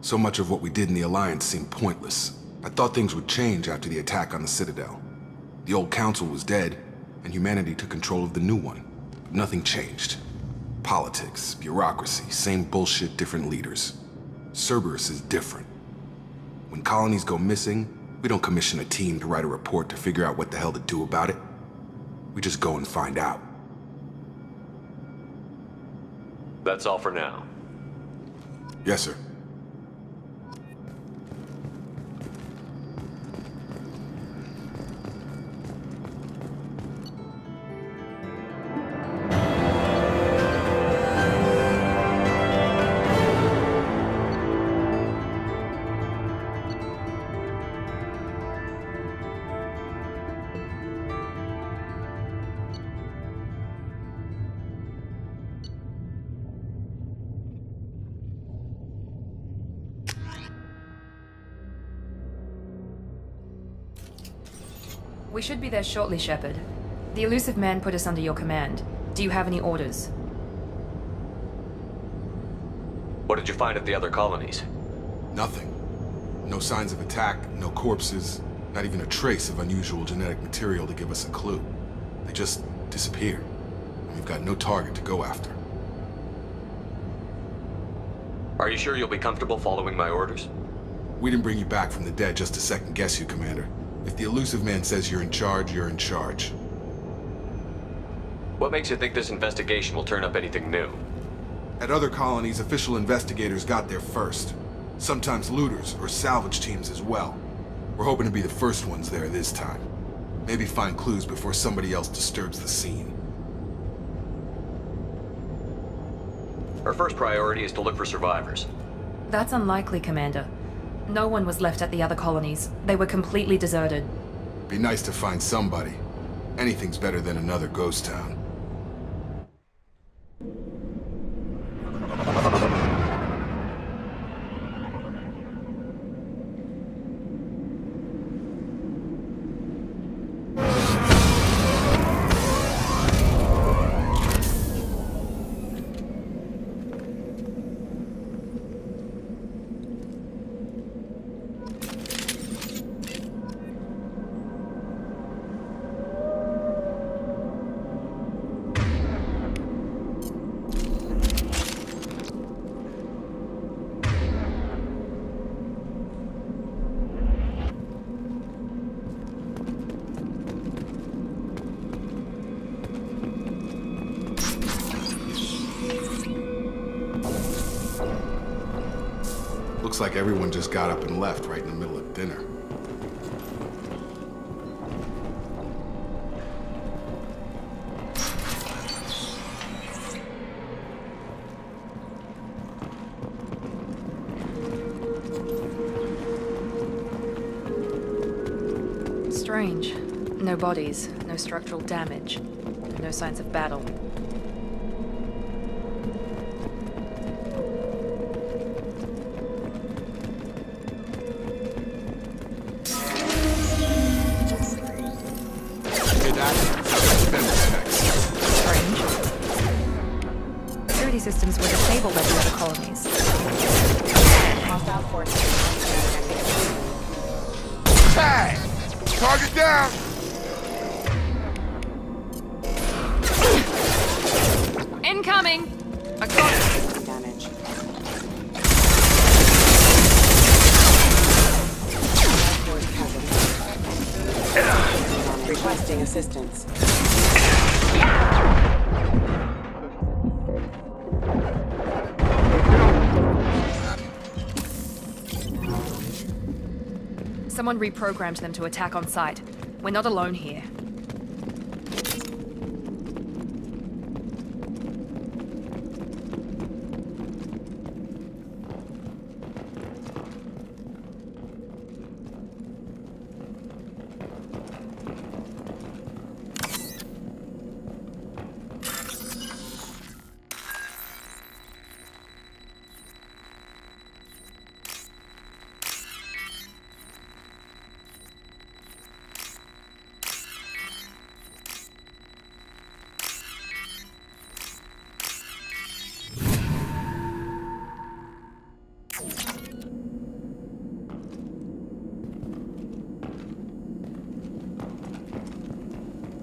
So much of what we did in the Alliance seemed pointless. I thought things would change after the attack on the Citadel. The old council was dead, and humanity took control of the new one. But nothing changed. Politics, bureaucracy, same bullshit, different leaders. Cerberus is different. When colonies go missing, we don't commission a team to write a report to figure out what the hell to do about it. We just go and find out. That's all for now. Yes, sir. We should be there shortly, Shepard. The elusive man put us under your command. Do you have any orders? What did you find at the other colonies? Nothing. No signs of attack, no corpses, not even a trace of unusual genetic material to give us a clue. They just disappear. And we've got no target to go after. Are you sure you'll be comfortable following my orders? We didn't bring you back from the dead just to second guess you, Commander. If the elusive man says you're in charge, you're in charge. What makes you think this investigation will turn up anything new? At other colonies, official investigators got there first. Sometimes looters or salvage teams as well. We're hoping to be the first ones there this time. Maybe find clues before somebody else disturbs the scene. Our first priority is to look for survivors. That's unlikely, Commander. No one was left at the other colonies. They were completely deserted. Be nice to find somebody. Anything's better than another ghost town. Looks like everyone just got up and left right in the middle of dinner. Strange. No bodies, no structural damage, no signs of battle. Strange. Security systems were disabled at the other colonies. Hey! Target down! Incoming! Across. Damage. Requesting assistance. Someone reprogrammed them to attack on sight. We're not alone here.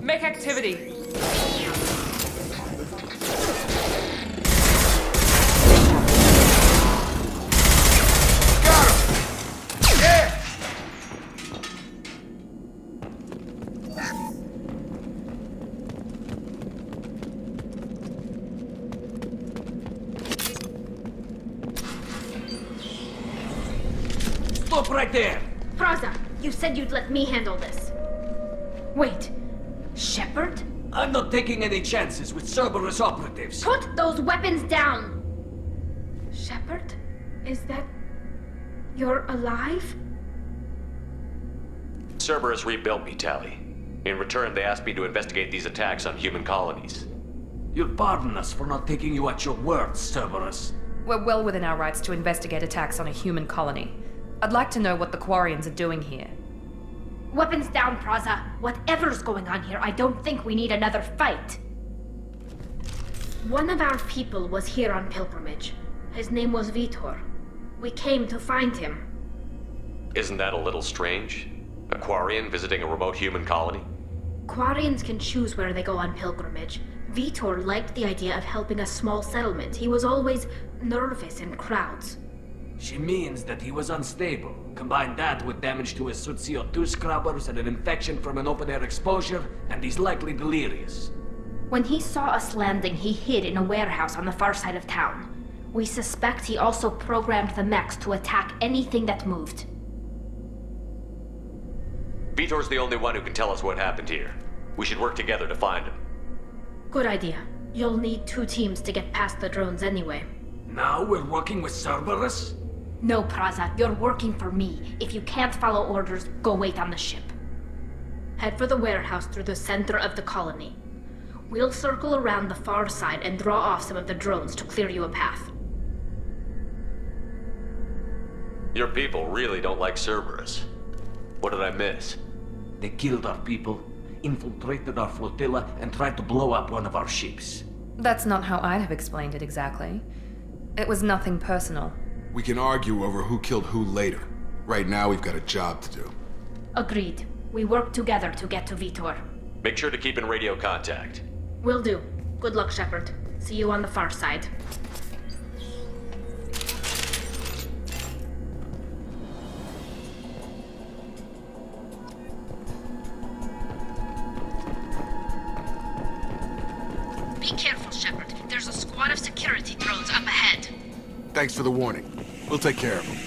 Make activity. Stop right there! Praza, you said you'd let me handle this. Wait. Shepard? I'm not taking any chances with Cerberus operatives. Put those weapons down! Shepard? Is that... you're alive? Cerberus rebuilt me, Tally. In return, they asked me to investigate these attacks on human colonies. You'll pardon us for not taking you at your word, Cerberus. We're well within our rights to investigate attacks on a human colony. I'd like to know what the Quarians are doing here. Weapons down, Praza. Whatever's going on here, I don't think we need another fight. One of our people was here on pilgrimage. His name was Vitor. We came to find him. Isn't that a little strange? A Quarian visiting a remote human colony? Quarians can choose where they go on pilgrimage. Vitor liked the idea of helping a small settlement. He was always nervous in crowds. She means that he was unstable. Combine that with damage to his suit CO2 scrubbers and an infection from an open-air exposure, and he's likely delirious. When he saw us landing, he hid in a warehouse on the far side of town. We suspect he also programmed the mechs to attack anything that moved. Vitor's the only one who can tell us what happened here. We should work together to find him. Good idea. You'll need 2 teams to get past the drones anyway. Now we're working with Cerberus? No, Praza, you're working for me. If you can't follow orders, go wait on the ship. Head for the warehouse through the center of the colony. We'll circle around the far side and draw off some of the drones to clear you a path. Your people really don't like Cerberus. What did I miss? They killed our people, infiltrated our flotilla, and tried to blow up one of our ships. That's not how I'd have explained it exactly. It was nothing personal. We can argue over who killed who later. Right now, we've got a job to do. Agreed. We work together to get to Vitor. Make sure to keep in radio contact. Will do. Good luck, Shepard. See you on the far side. Be careful, Shepard. There's a squad of security drones up ahead. Thanks for the warning. We'll take care of them.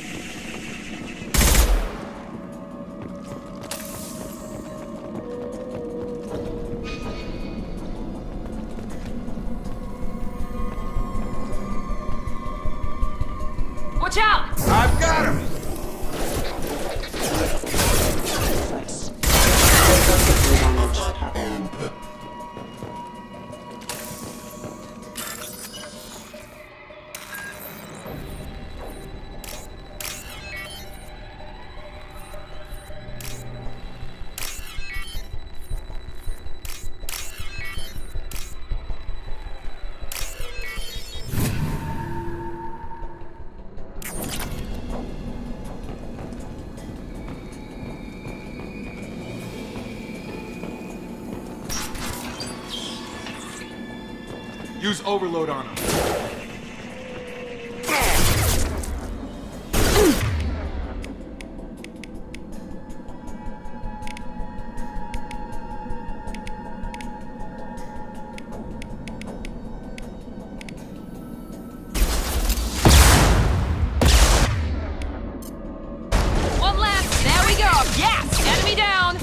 Watch out! I've got him! Use overload on him. One left. There we go. Yes, enemy down.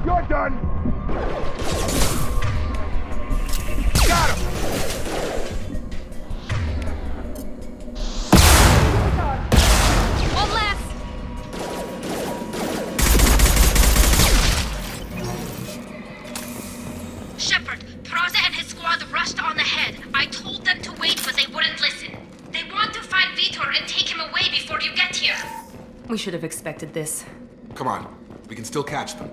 You're done! Got him! One left. Shepard, Praza and his squad rushed on ahead. I told them to wait, but they wouldn't listen. They want to find Vitor and take him away before you get here. We should have expected this. Come on, we can still catch them.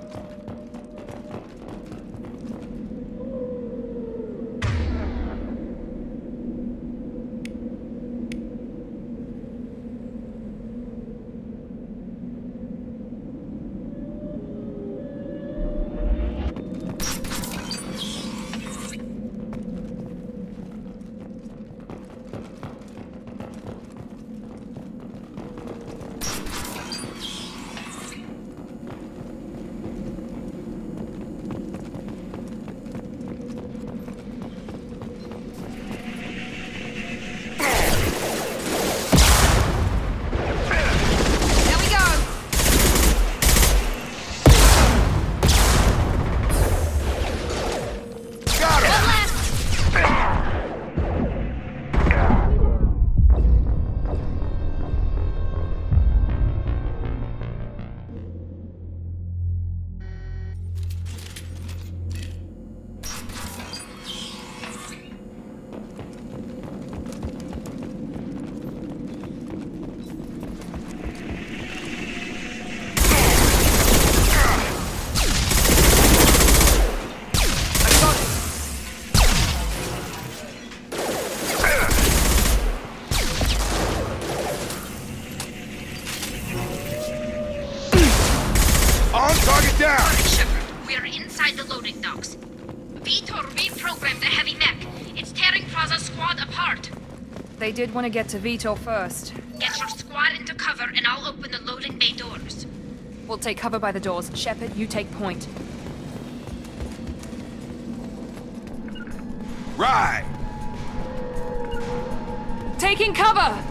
Target down! Shepard, we are inside the loading docks. Vitor reprogrammed the heavy mech. It's tearing Praza's squad apart. They did want to get to Vitor first. Get your squad into cover and I'll open the loading bay doors. We'll take cover by the doors. Shepard, you take point. Right! Taking cover!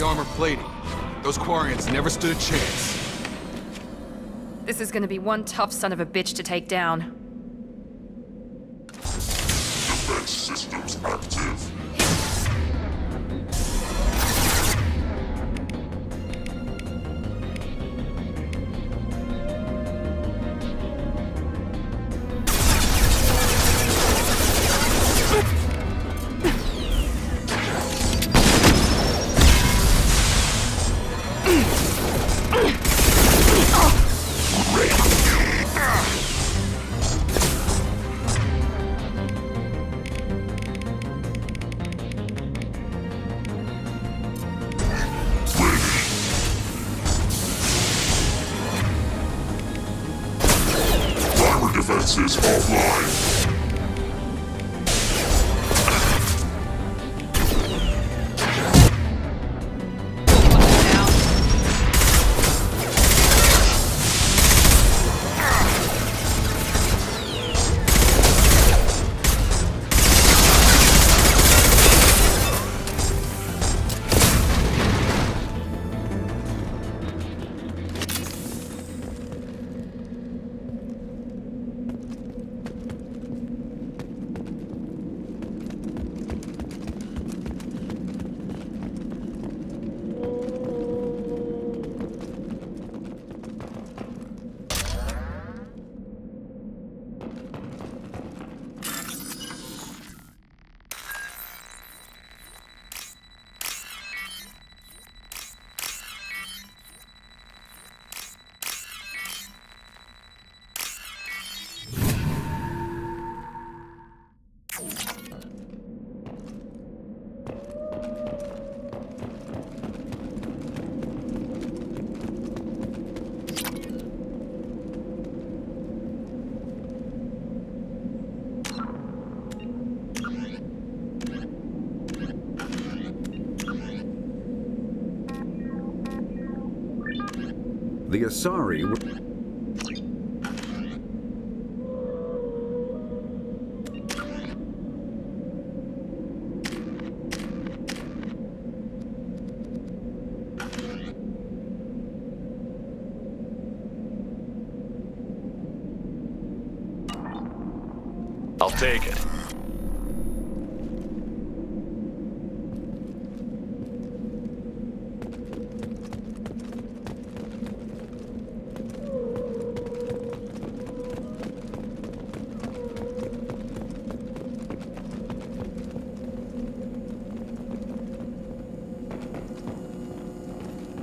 Armor plating. Those Quarians never stood a chance. This is gonna be one tough son of a bitch to take down. Defense systems active. Defenses offline. The Asari were... I'll take it.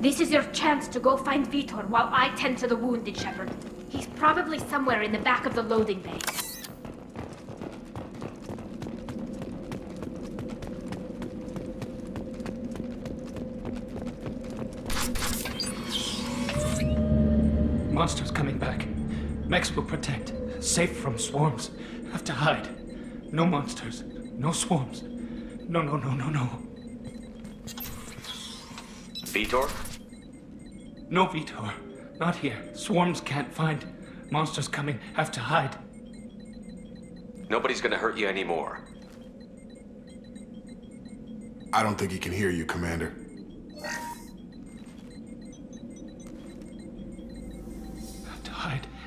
This is your chance to go find Vitor while I tend to the wounded, Shepard. He's probably somewhere in the back of the loading bay. Monsters coming back. Mechs will protect. Safe from swarms. Have to hide. No monsters. No swarms. No. Vitor? No Vitor. Not here. Swarms can't find. Monsters coming. Have to hide. Nobody's gonna hurt you anymore. I don't think he can hear you, Commander.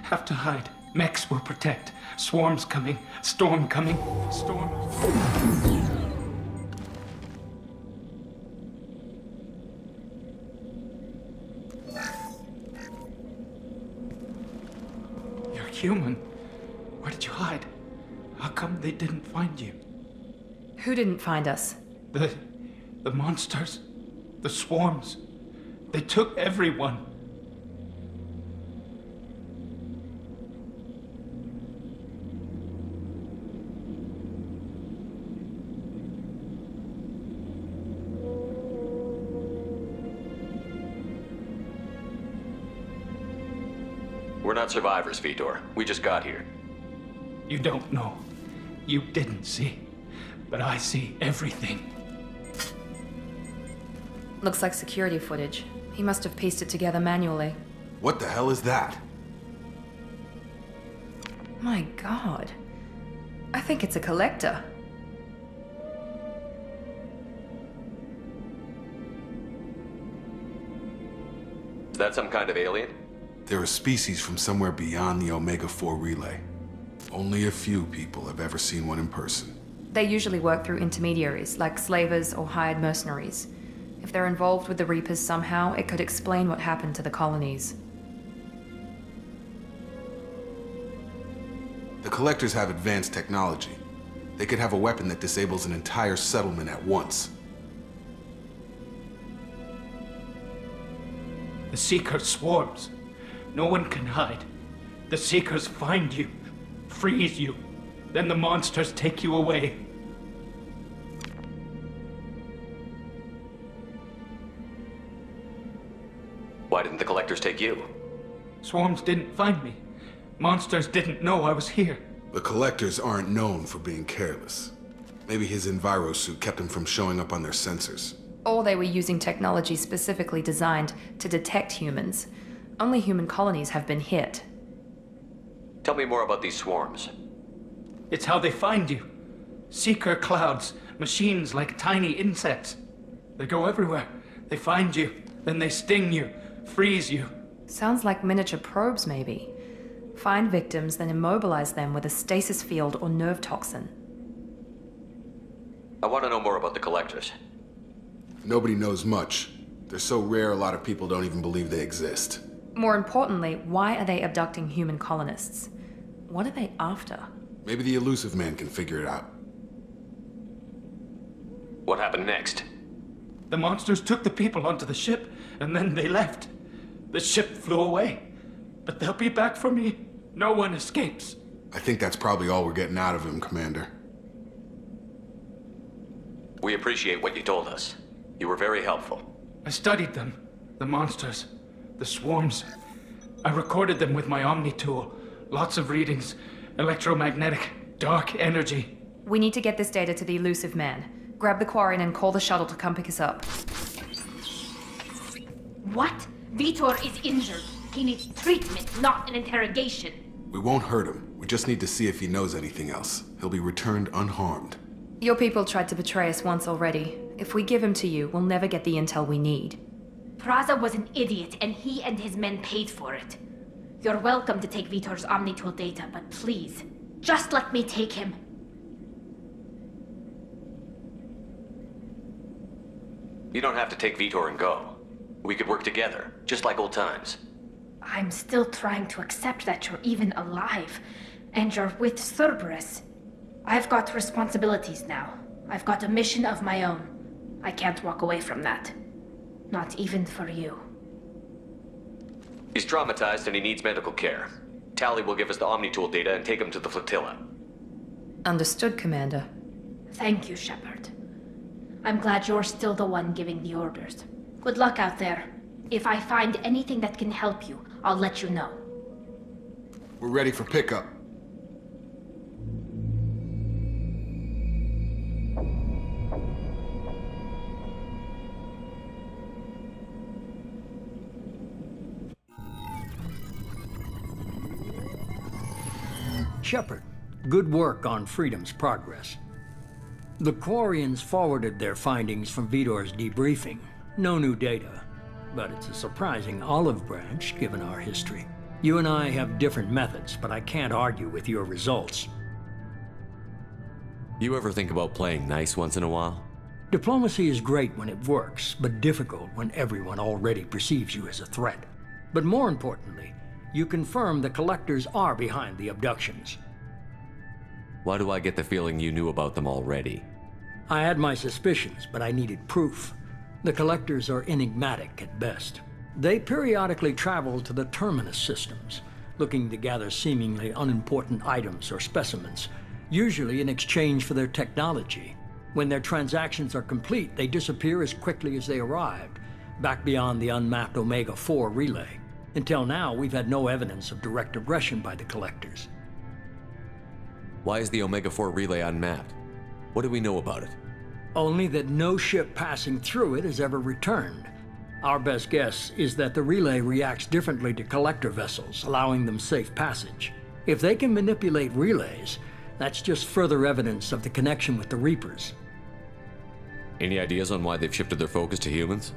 Have to hide. Mechs will protect. Swarms coming. Storm coming. Storm. You're human. Where did you hide? How come they didn't find you? Who didn't find us? The monsters. The swarms. They took everyone. We're not survivors, Vitor. We just got here. You don't know. You didn't see. But I see everything. Looks like security footage. He must have pieced it together manually. What the hell is that? My God. I think it's a collector. Is that some kind of alien? They're a species from somewhere beyond the Omega-4 relay. Only a few people have ever seen one in person. They usually work through intermediaries, like slavers or hired mercenaries. If they're involved with the Reapers somehow, it could explain what happened to the colonies. The Collectors have advanced technology. They could have a weapon that disables an entire settlement at once. The Seeker swarms. No one can hide. The Seekers find you, freeze you, then the monsters take you away. Why didn't the Collectors take you? Swarms didn't find me. Monsters didn't know I was here. The Collectors aren't known for being careless. Maybe his enviro suit kept him from showing up on their sensors. Or they were using technology specifically designed to detect humans. Only human colonies have been hit. Tell me more about these swarms. It's how they find you. Seeker clouds, machines like tiny insects. They go everywhere. They find you, then they sting you, freeze you. Sounds like miniature probes, maybe. Find victims, then immobilize them with a stasis field or nerve toxin. I want to know more about the Collectors. Nobody knows much. They're so rare a lot of people don't even believe they exist. More importantly, why are they abducting human colonists? What are they after? Maybe the elusive man can figure it out. What happened next? The monsters took the people onto the ship, and then they left. The ship flew away. But they'll be back for me. No one escapes. I think that's probably all we're getting out of him, Commander. We appreciate what you told us. You were very helpful. I studied them. The monsters. The swarms. I recorded them with my Omni tool. Lots of readings. Electromagnetic. Dark energy. We need to get this data to the elusive man. Grab the Quarren and call the shuttle to come pick us up. What? Vitor is injured. He needs treatment, not an interrogation. We won't hurt him. We just need to see if he knows anything else. He'll be returned unharmed. Your people tried to betray us once already. If we give him to you, we'll never get the intel we need. Praza was an idiot, and he and his men paid for it. You're welcome to take Vitor's Omnitool data, but please, just let me take him. You don't have to take Vitor and go. We could work together, just like old times. I'm still trying to accept that you're even alive, and you're with Cerberus. I've got responsibilities now. I've got a mission of my own. I can't walk away from that. Not even for you. He's traumatized and he needs medical care. Tally will give us the Omnitool data and take him to the flotilla. Understood, Commander. Thank you, Shepard. I'm glad you're still the one giving the orders. Good luck out there. If I find anything that can help you, I'll let you know. We're ready for pickup. Shepard, good work on Freedom's progress. The Quarians forwarded their findings from Vitor's debriefing. No new data, but it's a surprising olive branch given our history. You and I have different methods, but I can't argue with your results. You ever think about playing nice once in a while? Diplomacy is great when it works, but difficult when everyone already perceives you as a threat. But more importantly, you confirm the Collectors are behind the abductions. Why do I get the feeling you knew about them already? I had my suspicions, but I needed proof. The Collectors are enigmatic at best. They periodically travel to the Terminus systems, looking to gather seemingly unimportant items or specimens, usually in exchange for their technology. When their transactions are complete, they disappear as quickly as they arrived, back beyond the unmapped Omega-4 relay. Until now, we've had no evidence of direct aggression by the Collectors. Why is the Omega-4 relay unmapped? What do we know about it? Only that no ship passing through it has ever returned. Our best guess is that the relay reacts differently to Collector vessels, allowing them safe passage. If they can manipulate relays, that's just further evidence of the connection with the Reapers. Any ideas on why they've shifted their focus to humans?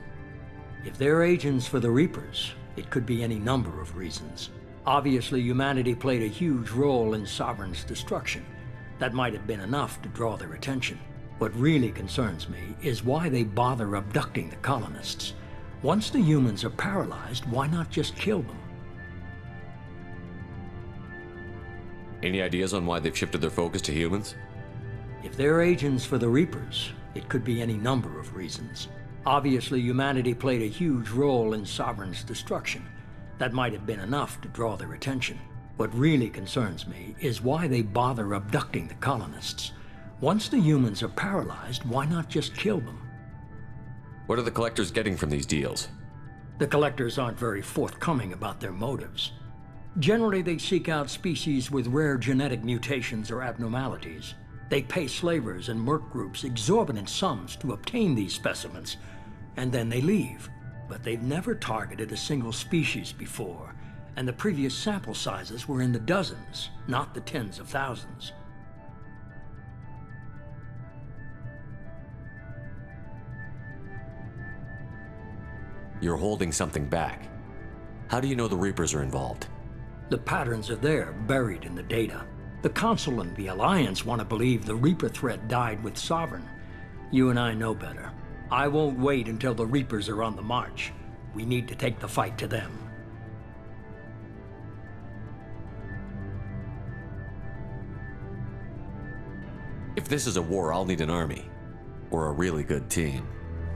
If they're agents for the Reapers, it could be any number of reasons. Obviously, humanity played a huge role in Sovereign's destruction. That might have been enough to draw their attention. What really concerns me is why they bother abducting the colonists. Once the humans are paralyzed, why not just kill them? Any ideas on why they've shifted their focus to humans? If they're agents for the Reapers, it could be any number of reasons. Obviously, humanity played a huge role in Sovereign's destruction. That might have been enough to draw their attention. What really concerns me is why they bother abducting the colonists. Once the humans are paralyzed, why not just kill them? What are the Collectors getting from these deals? The Collectors aren't very forthcoming about their motives. Generally, they seek out species with rare genetic mutations or abnormalities. They pay slavers and merc groups exorbitant sums to obtain these specimens, and then they leave. But they've never targeted a single species before, and the previous sample sizes were in the dozens, not the tens of thousands. You're holding something back. How do you know the Reapers are involved? The patterns are there, buried in the data. The Council and the Alliance want to believe the Reaper threat died with Sovereign. You and I know better. I won't wait until the Reapers are on the march. We need to take the fight to them. If this is a war, I'll need an army. Or a really good team.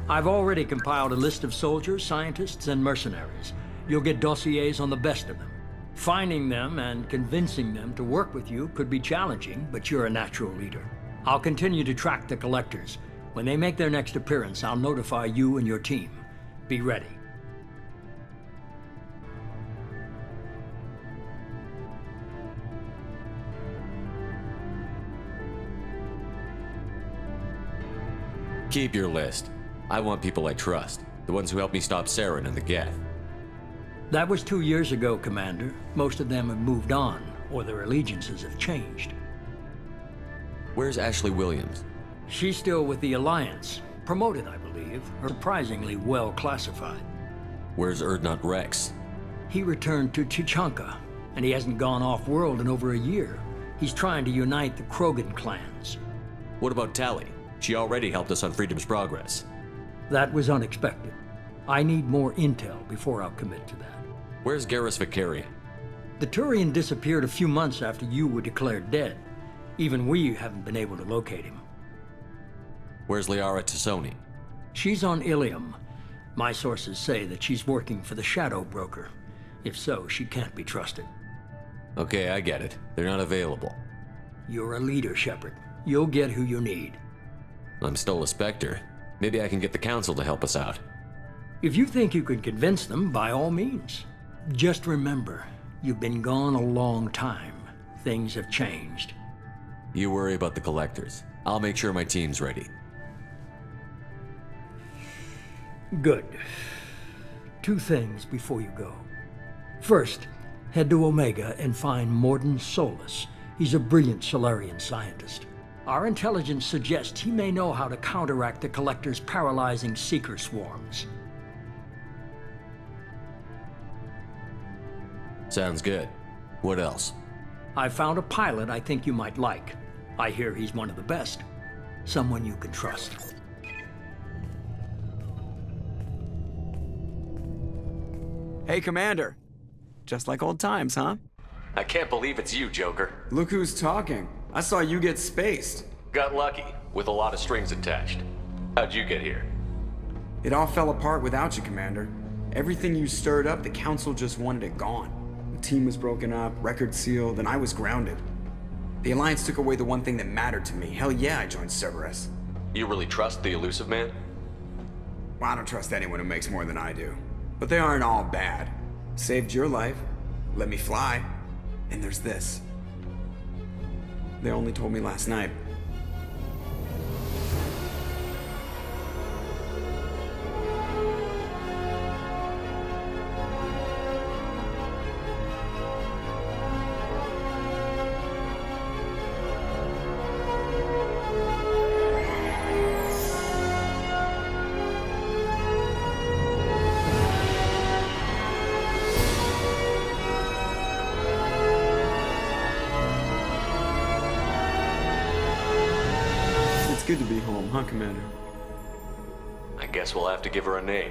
I've already compiled a list of soldiers, scientists, and mercenaries. You'll get dossiers on the best of them. Finding them and convincing them to work with you could be challenging, but you're a natural leader. I'll continue to track the Collectors. When they make their next appearance, I'll notify you and your team. Be ready. Keep your list. I want people I trust. The ones who helped me stop Saren and the Geth. That was 2 years ago, Commander. Most of them have moved on, or their allegiances have changed. Where's Ashley Williams? She's still with the Alliance. Promoted, I believe. Surprisingly well classified. Where's Erdnot Rex? He returned to Chichanka, and he hasn't gone off-world in over a year. He's trying to unite the Krogan clans. What about Tali? She already helped us on Freedom's Progress. That was unexpected. I need more intel before I'll commit to that. Where's Garrus Vicari? The Turian disappeared a few months after you were declared dead. Even we haven't been able to locate him. Where's Liara Tassoni? She's on Ilium. My sources say that she's working for the Shadow Broker. If so, she can't be trusted. Okay, I get it. They're not available. You're a leader, Shepard. You'll get who you need. I'm still a Spectre. Maybe I can get the Council to help us out. If you think you can convince them, by all means. Just remember, you've been gone a long time. Things have changed. You worry about the Collectors. I'll make sure my team's ready. Good. 2 things before you go. First, head to Omega and find Morden Solus. He's a brilliant Solarian scientist. Our intelligence suggests he may know how to counteract the Collector's paralyzing Seeker swarms. Sounds good. What else? I found a pilot I think you might like. I hear he's one of the best. Someone you can trust. Hey, Commander. Just like old times, huh? I can't believe it's you, Joker. Look who's talking. I saw you get spaced. Got lucky, with a lot of strings attached. How'd you get here? It all fell apart without you, Commander. Everything you stirred up, the Council just wanted it gone. The team was broken up, record sealed, and I was grounded. The Alliance took away the one thing that mattered to me. Hell yeah, I joined Cerberus. You really trust the Elusive Man? Well, I don't trust anyone who makes more than I do. But they aren't all bad. Saved your life, let me fly, and there's this. They only told me last night. Good to be home, huh, Commander? I guess we'll have to give her a name.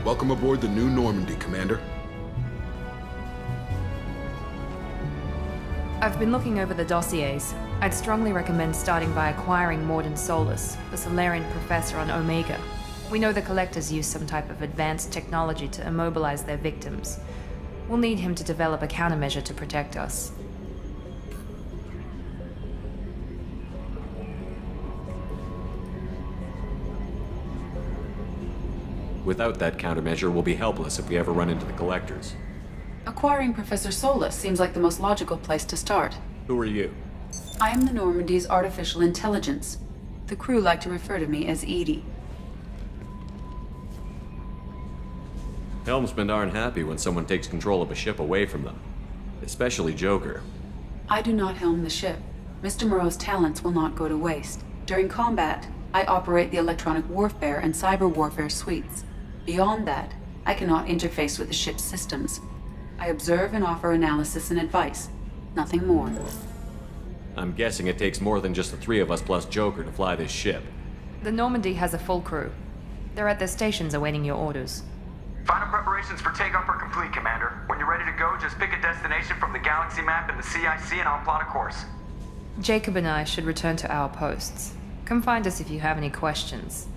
Welcome aboard the New Normandy, Commander. I've been looking over the dossiers. I'd strongly recommend starting by acquiring Morden Solus, the Solarian professor on Omega. We know the Collectors use some type of advanced technology to immobilize their victims. We'll need him to develop a countermeasure to protect us. Without that countermeasure, we'll be helpless if we ever run into the Collectors. Acquiring Professor Solus seems like the most logical place to start. Who are you? I am the Normandy's artificial intelligence. The crew like to refer to me as Edie. Helmsmen aren't happy when someone takes control of a ship away from them. Especially Joker. I do not helm the ship. Mr. Moreau's talents will not go to waste. During combat, I operate the electronic warfare and cyber warfare suites. Beyond that, I cannot interface with the ship's systems. I observe and offer analysis and advice. Nothing more. I'm guessing it takes more than just the three of us plus Joker to fly this ship. The Normandy has a full crew. They're at their stations awaiting your orders. Final preparations for takeoff are complete, Commander. When you're ready to go, just pick a destination from the galaxy map and the CIC and I'll plot a course. Jacob and I should return to our posts. Come find us if you have any questions.